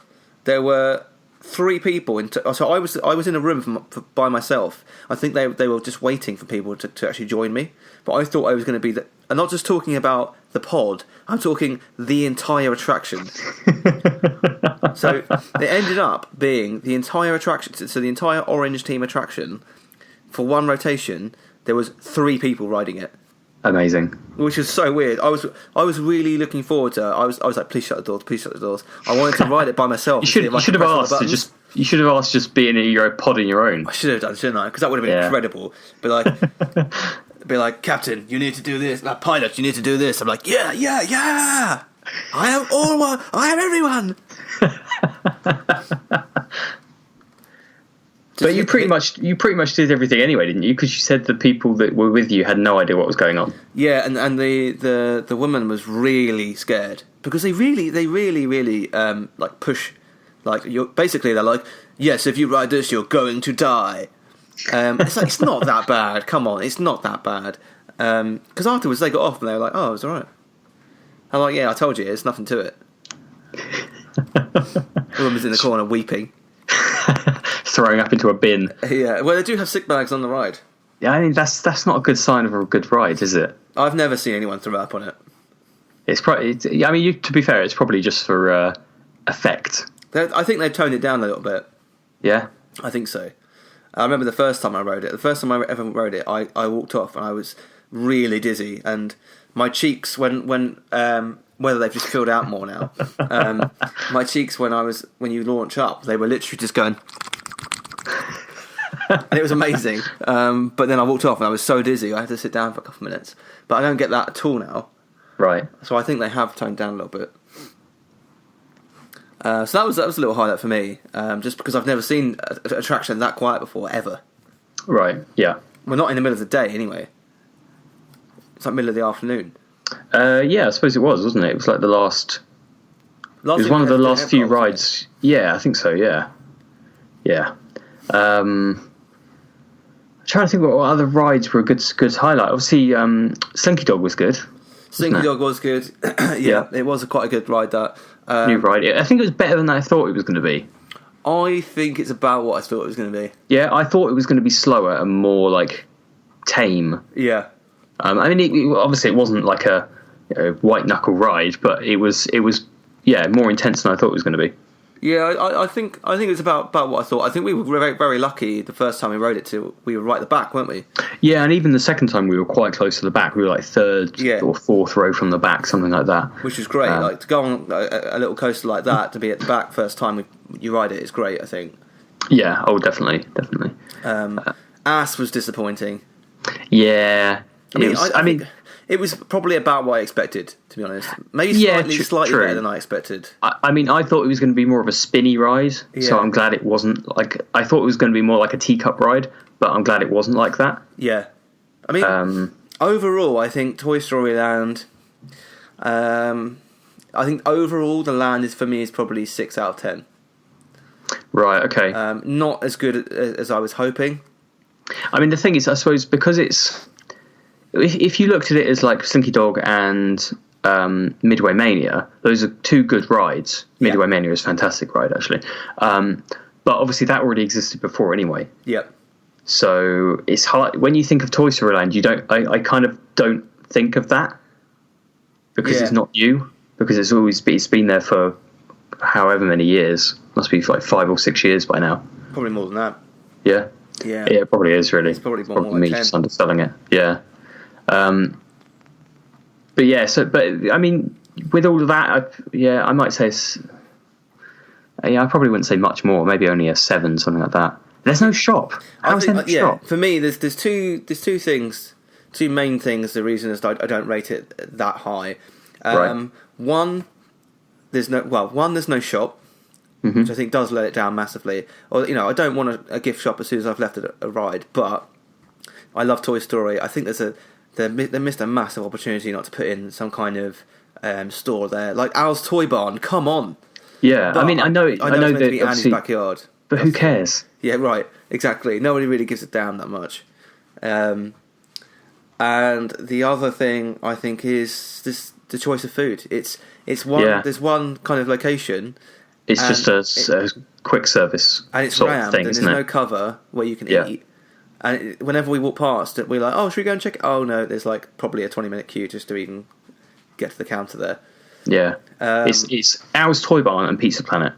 There were 3 people so I was in a room by myself. I think they were just waiting for people to actually join me. But I thought I was going to be I'm not just talking about the pod. I'm talking the entire attraction. So it ended up being the entire attraction. So the entire Orange Team attraction, for one rotation, there was 3 people riding it. Amazing. Which is so weird. I was really looking forward to it. I was like, please shut the doors, please shut the doors. I wanted to ride it by myself. You should have asked just be in your pod on your own. I should have done, shouldn't I? Because that would have been incredible. But like, Captain, you need to do this. Like, pilot, you need to do this. I'm like, yeah. I have everyone. But you pretty much did everything anyway, didn't you? Because you said the people that were with you had no idea what was going on. Yeah, and the woman was really scared because they really like push, like basically they're like, yes, if you ride this, you're going to die. It's like, it's not that bad. Come on, it's not that bad. Because afterwards they got off and they were like, oh, it's all right. I'm like, yeah, I told you, there's nothing to it. The woman's in the corner weeping. Throwing up into a bin. Yeah, well, they do have sick bags on the ride. Yeah, I mean that's not a good sign of a good ride, is it? I've never seen anyone throw up on it. It's probably. I mean, to be fair, it's probably just for effect. I think they've toned it down a little bit. Yeah, I think so. I remember the first time I rode it. The first time I ever rode it, I walked off and I was really dizzy, and my cheeks when whether they've just filled out more now. My cheeks when you launch up, they were literally just going. And it was amazing. But then I walked off and I was so dizzy I had to sit down for a couple of minutes. But I don't get that at all now. Right. So I think they have toned down a little bit. So that was a little highlight for me, just because I've never seen an attraction that quiet before, ever. Right, yeah. Well, not in the middle of the day, anyway. It's like middle of the afternoon. Yeah, I suppose it was, wasn't it? It was like the last... It was one of the last few rides. Yeah, I think so, yeah. Yeah. I'm trying to think what other rides were a good highlight. Obviously, Slinky Dog was good. Slinky Dog was good. Yeah, it was quite a good ride, that. New ride. I think it was better than I thought it was going to be. I think it's about what I thought it was going to be. Yeah, I thought it was going to be slower and more, like, tame. Yeah. I mean, obviously it wasn't like a white-knuckle ride, but it was more intense than I thought it was going to be. Yeah, I think it was about what I thought. I think we were very, very lucky the first time we rode it. We were right at the back, weren't we? Yeah, and even the second time we were quite close to the back. We were like third or fourth row from the back, something like that. Which is great. Like to go on a little coaster like that, to be at the back first time you ride it is great, I think. Yeah, definitely. Ass was disappointing. Yeah. I mean, it was probably about what I expected, to be honest. Maybe slightly better than I expected. I mean, I thought it was going to be more of a spinny ride, so I'm glad it wasn't like... I thought it was going to be more like a teacup ride, but I'm glad it wasn't like that. Yeah. I mean, overall, I think Toy Story Land... I think overall, the land for me is probably 6 out of 10. Right. Okay. Not as good as I was hoping. I mean, the thing is, I suppose because it's if you looked at it as like Slinky Dog and Midway Mania, those are two good rides. Midway Mania is a fantastic ride, actually. But obviously that already existed before anyway. Yep. So it's hard when you think of Toy Story Land. I kind of don't think of that because it's not new. Because it's been there for however many years. Must be like 5 or 6 years by now. Probably more than that. Yeah. Yeah. Yeah, it probably is really. It's probably more probably like me 10. just underselling it. Yeah. But yeah, but I mean, with all of that, I might say I probably wouldn't say much more. Maybe only a 7, something like that. There's no shop. How's there no shop? For me, there's two things, two main things. The reason is I don't rate it that high. Right. One, there's no shop, which I think does let it down massively. Or I don't want a gift shop as soon as I've left a ride, but I love Toy Story. I think they missed a massive opportunity not to put in some kind of store there, like Al's Toy Barn. Come on. Yeah, But I mean, I know it's meant to be Andy's backyard. But who cares? Yeah, right. Exactly. Nobody really gives a damn that much. And the other thing I think is the choice of food. It's one. Yeah. There's one kind of location. It's just a quick service and it's sort rammed, of thing, and there's isn't it? no cover where you can eat. And whenever we walk past it, we're like, "Oh, should we go and check it?" Oh no, there's like probably a 20-minute queue just to even get to the counter there. Yeah, it's Al's Toy Barn and Pizza Planet.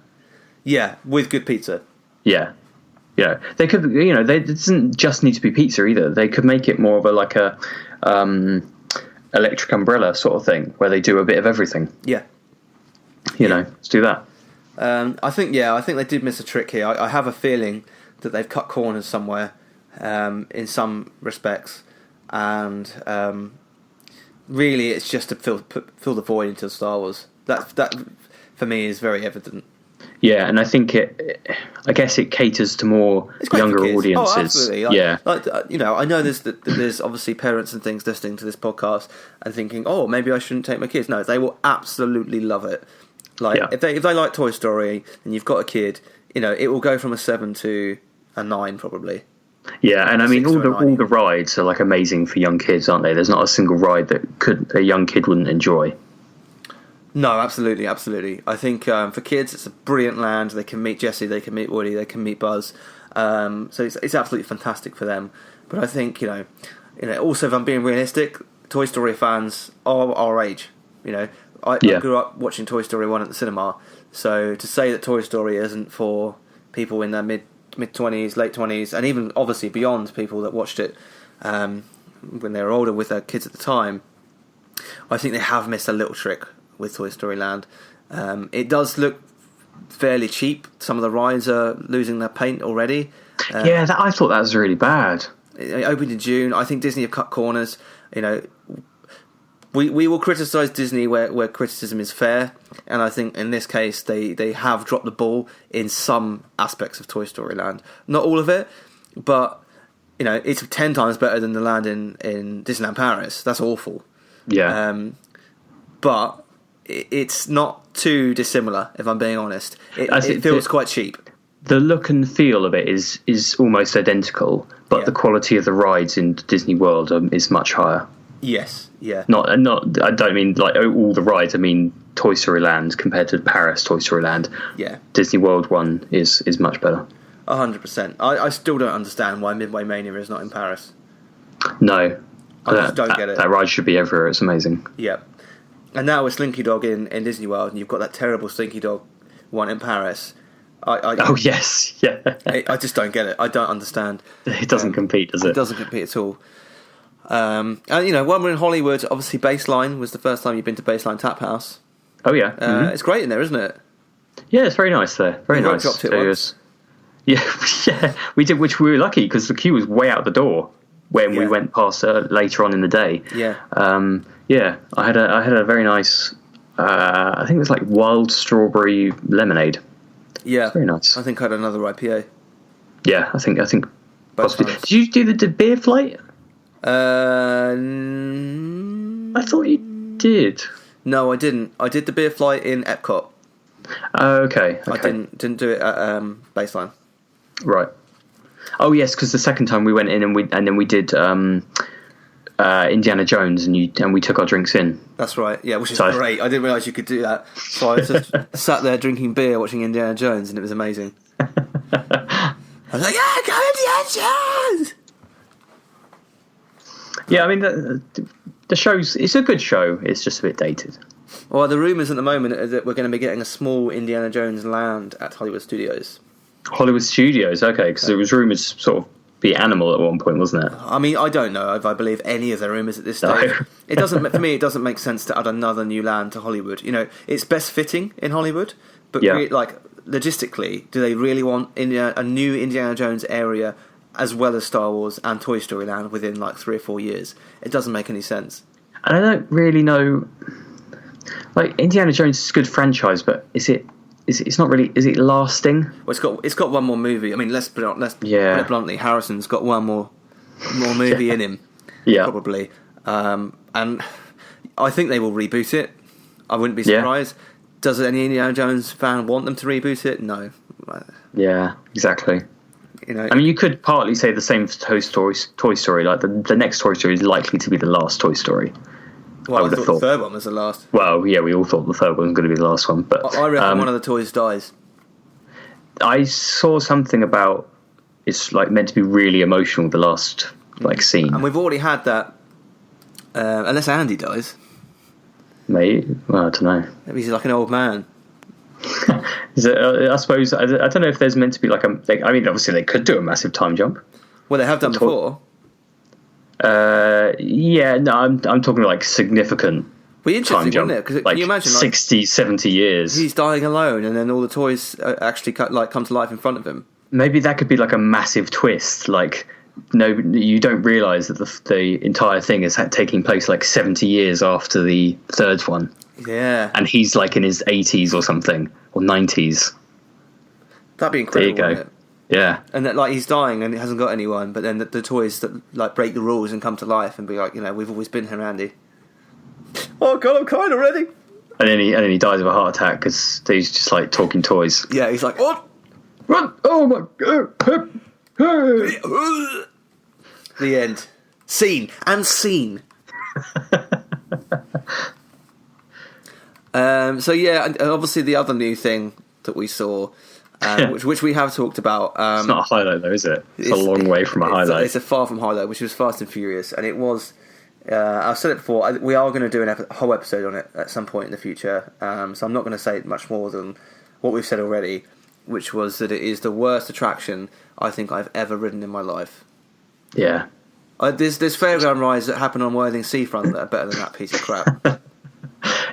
Yeah, with good pizza. Yeah, they could. It doesn't just need to be pizza either. They could make it more of a Electric Umbrella sort of thing where they do a bit of everything. Yeah, let's do that. I think they did miss a trick here. I have a feeling that they've cut corners somewhere in some respects, and really it's just to fill the void until Star Wars. That for me is very evident. Yeah, and I think I guess it caters to more younger audiences. Oh, absolutely. I know there's obviously parents and things listening to this podcast and thinking, oh, maybe I shouldn't take my kids. No, they will absolutely love it. If they like Toy Story and you've got a kid, it will go from a 7 to a 9 probably. Yeah, and I mean all the rides are like amazing for young kids, aren't they? There's not a single ride that a young kid wouldn't enjoy. No, absolutely. I think for kids it's a brilliant land. They can meet Jessie, they can meet Woody, they can meet Buzz. So it's absolutely fantastic for them. But I think also if I'm being realistic, Toy Story fans are our age. I grew up watching Toy Story 1 at the cinema. So to say that Toy Story isn't for people in their mid-20s, late 20s, and even obviously beyond people that watched it when they were older with their kids at the time, I think they have missed a little trick with Toy Story Land. It does look fairly cheap. Some of the rides are losing their paint already. I thought that was really bad. It opened in June. I think Disney have cut corners. We will criticise Disney where criticism is fair, and I think in this case they have dropped the ball in some aspects of Toy Story Land. Not all of it, but it's 10 times better than the land in Disneyland Paris. That's awful. Yeah. But it's not too dissimilar, if I'm being honest. It feels quite cheap. The look and feel of it is almost identical, but the quality of the rides in Disney World is much higher. Yes, yeah. Not. I don't mean like all the rides. I mean Toy Story Land compared to Paris Toy Story Land. Yeah. Disney World one is much better. 100%. I still don't understand why Midway Mania is not in Paris. No. I just don't get it. That ride should be everywhere. It's amazing. Yeah. And now with Slinky Dog in Disney World, and you've got that terrible Slinky Dog one in Paris. Oh yes, yeah. I just don't get it. I don't understand. It doesn't compete, does it? It doesn't compete at all. And when we're in Hollywood, obviously Baseline was the first time you've been to Baseline Tap House. Oh yeah, It's great in there, isn't it? Yeah, it's very nice there. Very nice. Dropped it once. Yeah, we did, which we were lucky because the queue was way out the door when we went past later on in the day. Yeah. I had a very nice. I think it was like wild strawberry lemonade. Yeah, it's very nice. I think I had another IPA. Yeah, I think Both possibly. times. Did you do the beer flight? I thought you did. No, I didn't. I did the beer flight in Epcot. Okay. I didn't do it at Baseline. Right. Oh yes, because the second time we went in and then we did Indiana Jones and we took our drinks in. That's right. Yeah, which is great. I didn't realise you could do that. So I just sat there drinking beer, watching Indiana Jones, and it was amazing. I was like, "Yeah, go Indiana Jones!" Yeah, I mean the show's it's a good show. It's just a bit dated. Well, the rumours at the moment are that we're going to be getting a small Indiana Jones land at Hollywood Studios. Hollywood Studios, okay, because it was rumoured to sort of be Animal at one point, wasn't it? I mean, I don't know if I believe any of the rumours at this stage. No. It doesn't, for me, it doesn't make sense to add another new land to Hollywood. You know, it's best fitting in Hollywood, but logistically, do they really want a new Indiana Jones area as well as Star Wars and Toy Story Land within like 3 or 4 years? It doesn't make any sense. And I don't really know. Like, Indiana Jones is a good franchise, but it's not really. Is it lasting? Well, it's got one more movie. I mean, let's put it bluntly. Harrison's got one more movie in him, probably. And I think they will reboot it. I wouldn't be surprised. Yeah. Does any Indiana Jones fan want them to reboot it? No. Yeah, exactly. You know, I mean, you could partly say the same for Toy Story. Like the next Toy Story is likely to be the last Toy Story. Well, I would have thought the third one was the last. Well, yeah, we all thought the third one was going to be the last one, but I reckon one of the toys dies. I saw something about it's like meant to be really emotional. The last scene, and we've already had that. Unless Andy dies, mate. Well, I don't know. Maybe he's like an old man. Is it, I suppose I don't know if there's meant to be like I mean, obviously they could do a massive time jump. Well, they have done before. Yeah, no, I'm talking like significant. Well, interesting, wouldn't it? Because like, can you imagine 60, 70 years. He's dying alone, and then all the toys actually come to life in front of him. Maybe that could be like a massive twist. Like, no, you don't realise that the entire thing is taking place like 70 years after the third one. Yeah, and he's like in his 80s or something, or 90s. That'd be incredible. There you go. Wouldn't it? Yeah, and that he's dying and he hasn't got anyone, but then the toys that break the rules and come to life and be like, we've always been here, Andy. Oh God, I'm crying already. And then he dies of a heart attack because he's just like talking toys. Yeah, he's like, what? Oh my God! The end. Scene. So yeah, and obviously the other new thing that we saw. Which we have talked about. It's not a highlight though, is it? It's a long way from a highlight. It's a far from highlight, which was Fast and Furious, and it was. I've said it before. We are going to do a whole episode on it at some point in the future. So I'm not going to say much more than what we've said already, which was that it is the worst attraction I think I've ever ridden in my life. Yeah. There's fairground rides that happen on Worthing Seafront that are better than that piece of crap.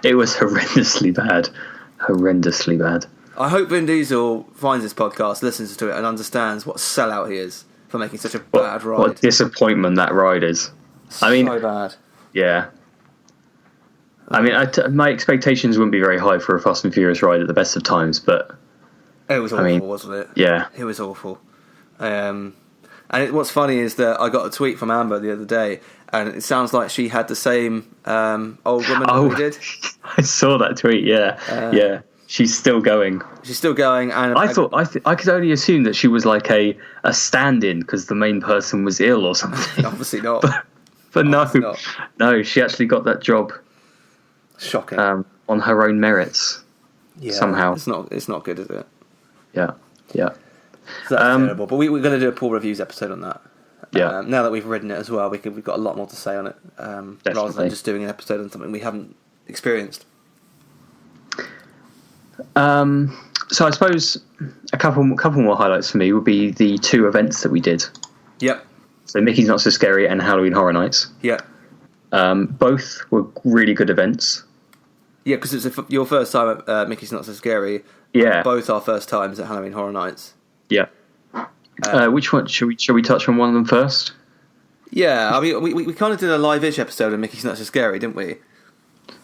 It was horrendously bad. Horrendously bad. I hope Vin Diesel finds this podcast, listens to it, and understands what sellout he is for making such a bad ride. What disappointment that ride is. I mean, so bad. Yeah. I mean, my expectations wouldn't be very high for a Fast and Furious ride at the best of times, but it was awful, wasn't it? Yeah, it was awful. What's funny is that I got a tweet from Amber the other day, and it sounds like she had the same old woman that we did. I saw that tweet. Yeah, yeah. She's still going. And I thought I could only assume that she was like a stand-in because the main person was ill or something. Obviously not. but no, she actually got that job. Shocking. On her own merits. Yeah, somehow it's not good, is it? Yeah. So that's terrible. But we're going to do a Paul Reviews episode on that. Yeah. Now that we've ridden it as well, we've got a lot more to say on it, rather than just doing an episode on something we haven't experienced. So I suppose a couple more highlights for me would be the 2 events that we did. Yep. So Mickey's Not So Scary and Halloween Horror Nights. Yep. Both were really good events. Yeah, because it's your first time at Mickey's Not So Scary. Yeah. Both our first times at Halloween Horror Nights. Yeah. Which one shall we touch on one of them first? Yeah, I mean we kind of did a live-ish episode of Mickey's Not So Scary, didn't we?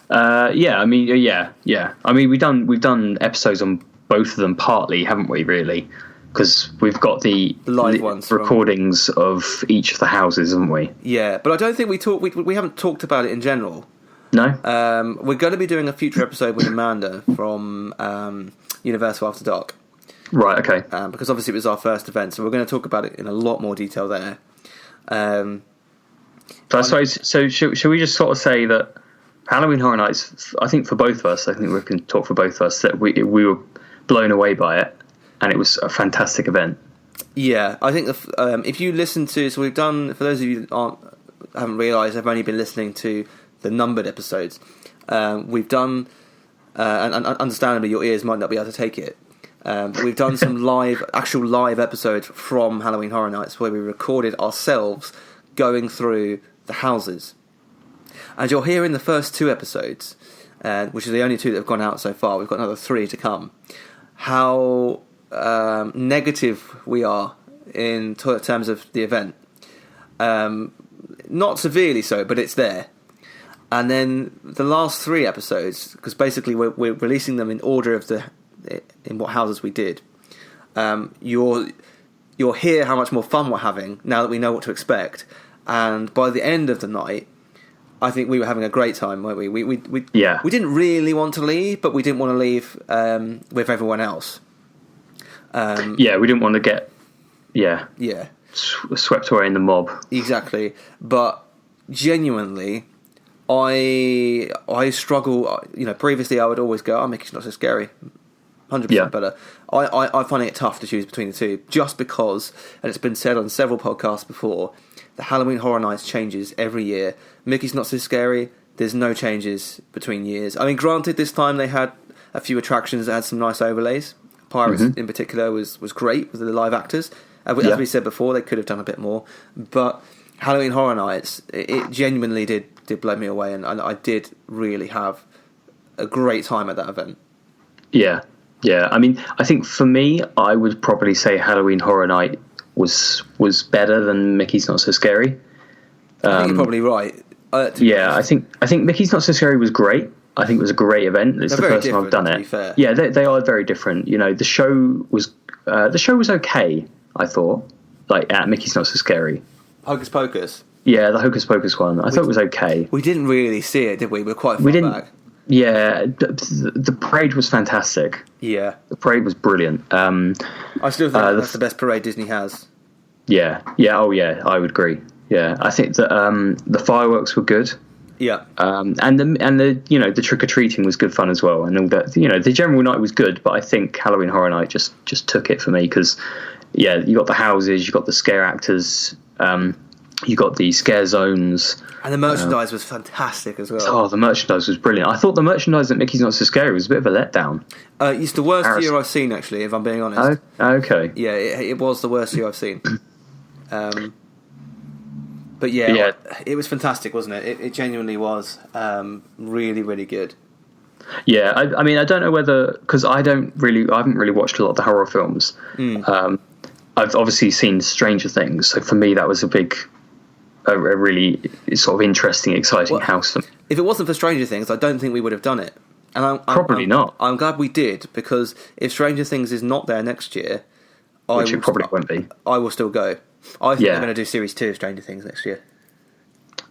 Yeah, I mean, yeah. I mean, we've done episodes on both of them partly, haven't we? Really, because we've got the live ones, recordings of each of the houses, haven't we? Yeah, but I don't think we haven't talked about it in general. No. We're going to be doing a future episode with Amanda from Universal After Dark. Right, okay. Because obviously it was our first event, so we're going to talk about it in a lot more detail there. So I suppose, should we just sort of say that Halloween Horror Nights, I think for both of us, I think we can talk for both of us, that we were blown away by it, and it was a fantastic event. Yeah, I think if you listen to... So we've done, for those of you who haven't realised, I've only been listening to the numbered episodes. We've done, and understandably your ears might not be able to take it, but we've done some actual live episodes from Halloween Horror Nights where we recorded ourselves going through the houses. And you'll hear in the first 2 episodes, which are the only 2 that have gone out so far, we've got another 3 to come, how negative we are in terms of the event. Not severely so, but it's there. And then the last 3 episodes, because basically we're releasing them in order of in what houses we did. You'll hear how much more fun we're having now that we know what to expect. And by the end of the night, I think we were having a great time, weren't we? We didn't really want to leave, but we didn't want to leave with everyone else. We didn't want to get swept away in the mob. Exactly. But genuinely, I struggle. Previously I would always go, "Oh, Mickey's Not So Scary." 100% better. I find it tough to choose between the 2, just because, and it's been said on several podcasts before, the Halloween Horror Nights changes every year. Mickey's Not So Scary, there's no changes between years. I mean, granted, this time they had a few attractions that had some nice overlays. Pirates in particular was great with the live actors. As we said before, they could have done a bit more. But Halloween Horror Nights, it genuinely did blow me away, and I did really have a great time at that event. Yeah. I mean, I think for me, I would probably say Halloween Horror Night was better than Mickey's Not So Scary. I think you're probably right. I think Mickey's Not So Scary was great. I think it was a great event. It's the first time I've done it. To be fair. Yeah, they are very different. The show was okay, I thought. Like at Mickey's Not So Scary. Hocus Pocus. Yeah, the Hocus Pocus one. I thought it was okay. We didn't really see it, did we? We're quite far back. Yeah, the parade was fantastic. Yeah. The parade was brilliant. I still think that's the best parade Disney has. Yeah. Oh, yeah, I would agree. Yeah, I think that the fireworks were good. Yeah. And the trick-or-treating was good fun as well. And all that, the general night was good, but I think Halloween Horror Night just took it for me because, you got the houses, you got the scare actors, you got the scare zones. And the merchandise was fantastic as well. Oh, the merchandise was brilliant. I thought the merchandise at Mickey's Not So Scary was a bit of a letdown. It's the worst year I've seen, actually, if I'm being honest. Oh, okay. Yeah, it was the worst year I've seen. But it was fantastic, wasn't it? It genuinely was really, really good. Yeah, I mean, I don't know whether... Because I haven't really watched a lot of the horror films. I've obviously seen Stranger Things, so for me that was a really sort of interesting, exciting house. If it wasn't for Stranger Things, I don't think we would have done it. And Probably not. I'm glad we did, because if Stranger Things is not there next year, which it probably won't be, I will still go. I think they're going to do Series 2 of Stranger Things next year.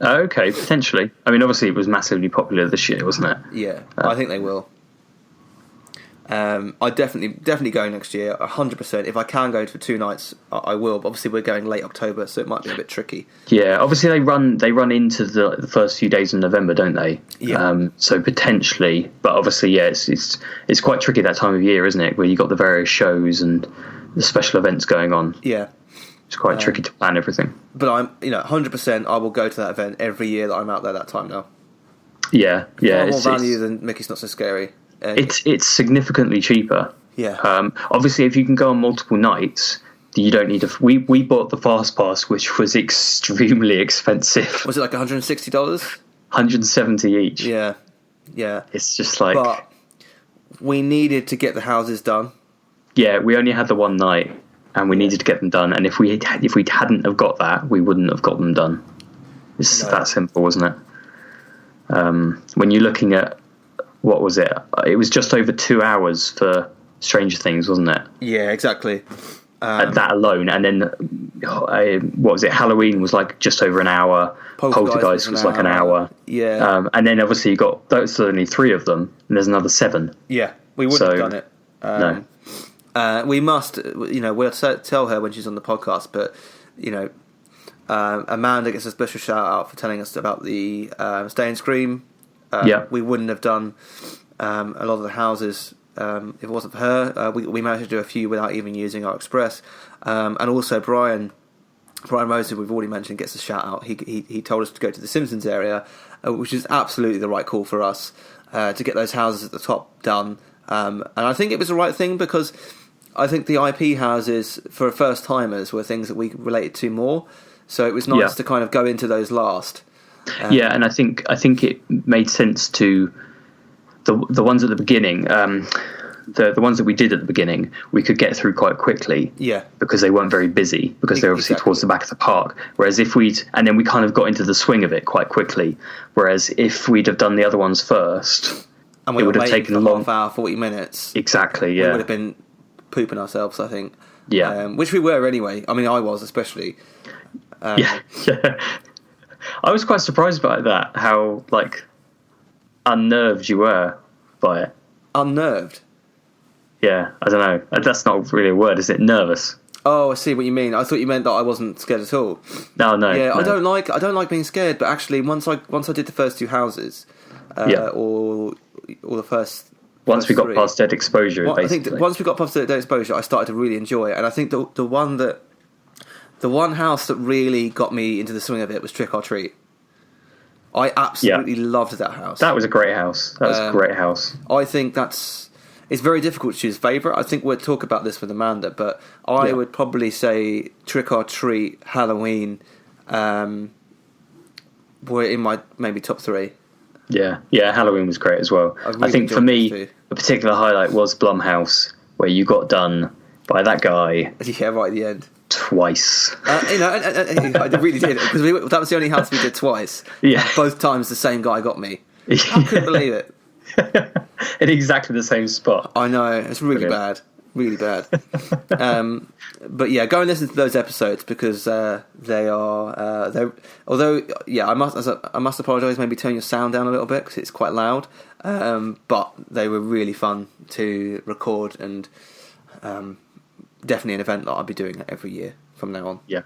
Okay, potentially. I mean, obviously it was massively popular this year, wasn't it? Yeah, I think they will. I definitely go next year, 100%. If I can go for 2 nights, I will. But obviously, we're going late October, so it might be a bit tricky. Yeah, obviously they run into the first few days of November, don't they? Yeah. So potentially, but obviously, it's quite tricky that time of year, isn't it? Where you got the various shows and the special events going on. Yeah. It's quite tricky to plan everything. But I'm, 100%. I will go to that event every year that I'm out there that time now. Yeah. Far more value than Mickey's Not So Scary. It's significantly cheaper. Yeah. Obviously, if you can go on multiple nights, you don't need to. We bought the fast pass, which was extremely expensive. Was it like $160? $170 each. Yeah. It's just like. But we needed to get the houses done. Yeah, we only had the one night, and we needed to get them done. And if we hadn't have got that, we wouldn't have got them done. It's that simple, wasn't it? When you're looking at. What was it? It was just over 2 hours for Stranger Things, wasn't it? Yeah, exactly. that alone, and then what was it? Halloween was like just over an hour. Poltergeist was like an hour. Yeah. And then obviously you got those only 3 of them, and there's another 7. Yeah, we wouldn't have done it. No. We must, we'll tell her when she's on the podcast, but Amanda gets a special shout out for telling us about the Stay and Scream. We wouldn't have done a lot of the houses if it wasn't for her. We managed to do a few without even using our Express. And also Brian Mosley, we've already mentioned, gets a shout out. He told us to go to the Simpsons area, which is absolutely the right call for us to get those houses at the top done. And I think it was the right thing, because I think the IP houses for first timers were things that we related to more. So it was nice to kind of go into those last. And I think it made sense to the ones at the beginning. The ones that we did at the beginning, we could get through quite quickly. Yeah, because they weren't very busy, because they're obviously towards the back of the park. Whereas and then we kind of got into the swing of it quite quickly. Whereas if we'd have done the other ones first, and we it would have taken a long half hour, 40 minutes. Exactly. Yeah, we would have been pooping ourselves, I think. Yeah, which we were anyway. I mean, I was especially. Yeah. I was quite surprised by that. How unnerved you were by it. Unnerved. Yeah, I don't know. That's not really a word, is it? Nervous. Oh, I see what you mean. I thought you meant that I wasn't scared at all. No. Yeah, no. I don't like being scared. But actually, once I did the first 2 houses, or the first. Once we got past Dead Exposure, basically. I think once we got past Dead Exposure, I started to really enjoy it, and I think the one house that really got me into the swing of it was Trick or Treat. I absolutely loved that house. That was a great house. That was a great house. I think it's very difficult to choose favourite. I think we'll talk about this with Amanda, but I would probably say Trick or Treat, Halloween, were in my maybe top 3. Yeah, Halloween was great as well. I think for me, a particular highlight was Blumhouse, where you got done by that guy. Yeah, right at the end. Twice. I really did, because that was the only house we did twice. Yeah. Both times the same guy got me. I couldn't believe it. In exactly the same spot. I know, it's really bad. Really bad. But yeah, go and listen to those episodes, because they are. Although, I must apologise. Maybe turn your sound down a little bit, because it's quite loud. But they were really fun to record, and definitely an event that I'll be doing every year from now on. Yeah.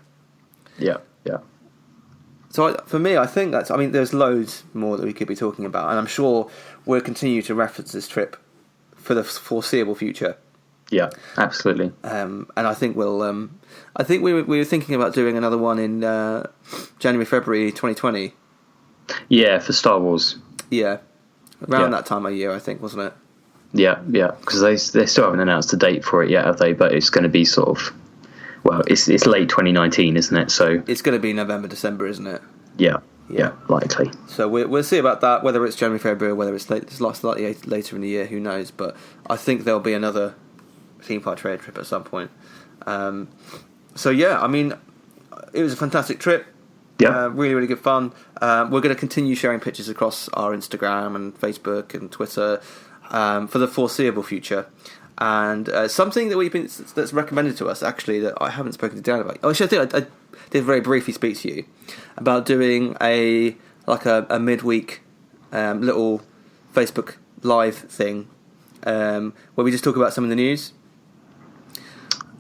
So for me, I think that's. I mean, there's loads more that we could be talking about, and I'm sure we'll continue to reference this trip for the foreseeable future. Yeah, absolutely. And I think we'll. I think we were thinking about doing another one in January, February 2020. Yeah, for Star Wars. Yeah, around that time of year, I think, wasn't it? Yeah, because they still haven't announced a date for it yet, have they? But it's going to be sort of. Well, it's late 2019, isn't it? So it's going to be November, December, isn't it? Yeah, likely. So we'll see about that. Whether it's January, February, whether it's slightly later in the year, who knows? But I think there'll be another theme park trade trip at some point. So yeah, I mean, it was a fantastic trip. Yeah, really, really good fun. We're going to continue sharing pictures across our Instagram and Facebook and Twitter for the foreseeable future. And something that that's recommended to us, actually, that I haven't spoken to Dan about. Oh, actually, I did very briefly speak to you about doing a midweek little Facebook live thing where we just talk about some of the news.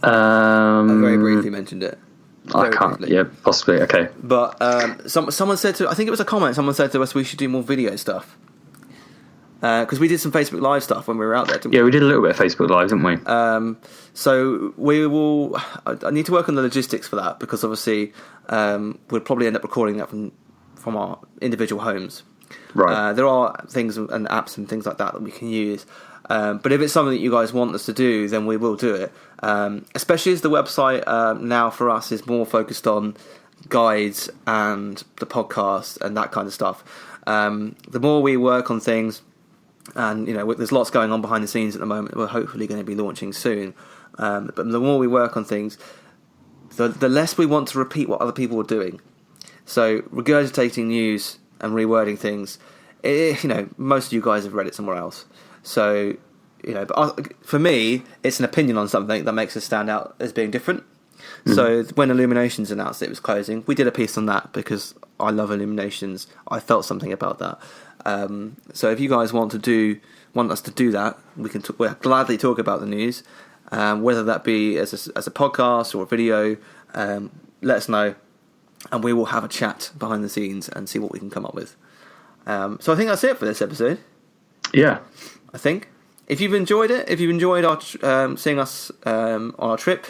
I very briefly mentioned it. I can't. Briefly. Yeah, possibly. Okay. But someone said I think it was a comment. Someone said to us we should do more video stuff. Because we did some Facebook Live stuff when we were out there, didn't we? Yeah, we did a little bit of Facebook Live, didn't we? So we will. I need to work on the logistics for that, because obviously we'll probably end up recording that from our individual homes. Right. There are things and apps and things like that we can use. But if it's something that you guys want us to do, then we will do it. Especially as the website now for us is more focused on guides and the podcast and that kind of stuff. The more we work on things. And there's lots going on behind the scenes at the moment. We're hopefully going to be launching soon. But the more we work on things, the less we want to repeat what other people are doing. So regurgitating news and rewording things, most of you guys have read it somewhere else. So but for me, it's an opinion on something that makes us stand out as being different. So when Illuminations announced it was closing, we did a piece on that because I love Illuminations. I felt something about that. So if you guys want us to do that, we'll gladly talk about the news, whether that be as a podcast or a video. Let us know, and we will have a chat behind the scenes and see what we can come up with. So I think that's it for this episode. Yeah, I think if you've enjoyed it, if you've enjoyed our seeing us on our trip.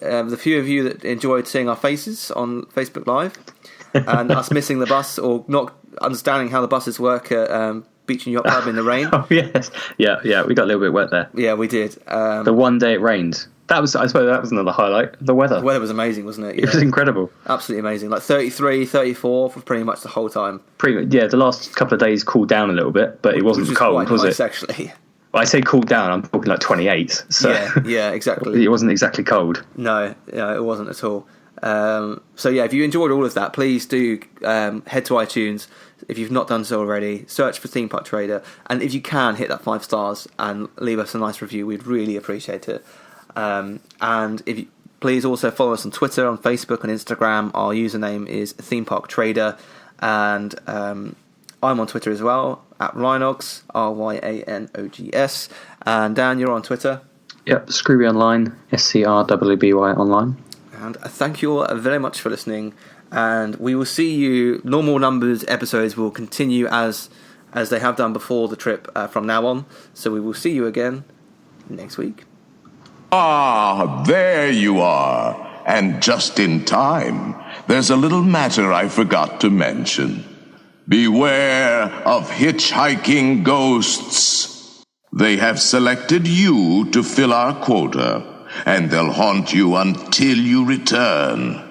The few of you that enjoyed seeing our faces on Facebook Live and us missing the bus or not understanding how the buses work at Beach and Yacht Club in the rain. Oh, yes. Yeah, we got a little bit wet there. Yeah, we did. The one day it rained. I suppose that was another highlight. The weather. The weather was amazing, wasn't it? Yeah. It was incredible. Absolutely amazing. Like 33, 34 for pretty much the whole time. The last couple of days cooled down a little bit, but it wasn't cold, was it? Actually. I say cooled down, I'm talking like 28. So yeah, exactly. It wasn't exactly cold. No, it wasn't at all. So if you enjoyed all of that, please do head to iTunes. If you've not done so already, search for Theme Park Trader. And if you can, hit that 5 stars and leave us a nice review. We'd really appreciate it. And if you, please also follow us on Twitter, on Facebook and Instagram. Our username is Theme Park Trader. And I'm on Twitter as well, at Ryanogs, RYANOGS. And Dan, you're on Twitter? Yep, Scrooby Online, SCRWBY Online. And thank you all very much for listening. And we will see you, normal numbers episodes will continue as they have done before the trip from now on. So we will see you again next week. Ah, there you are. And just in time. There's a little matter I forgot to mention. Beware of hitchhiking ghosts. They have selected you to fill our quota, and they'll haunt you until you return.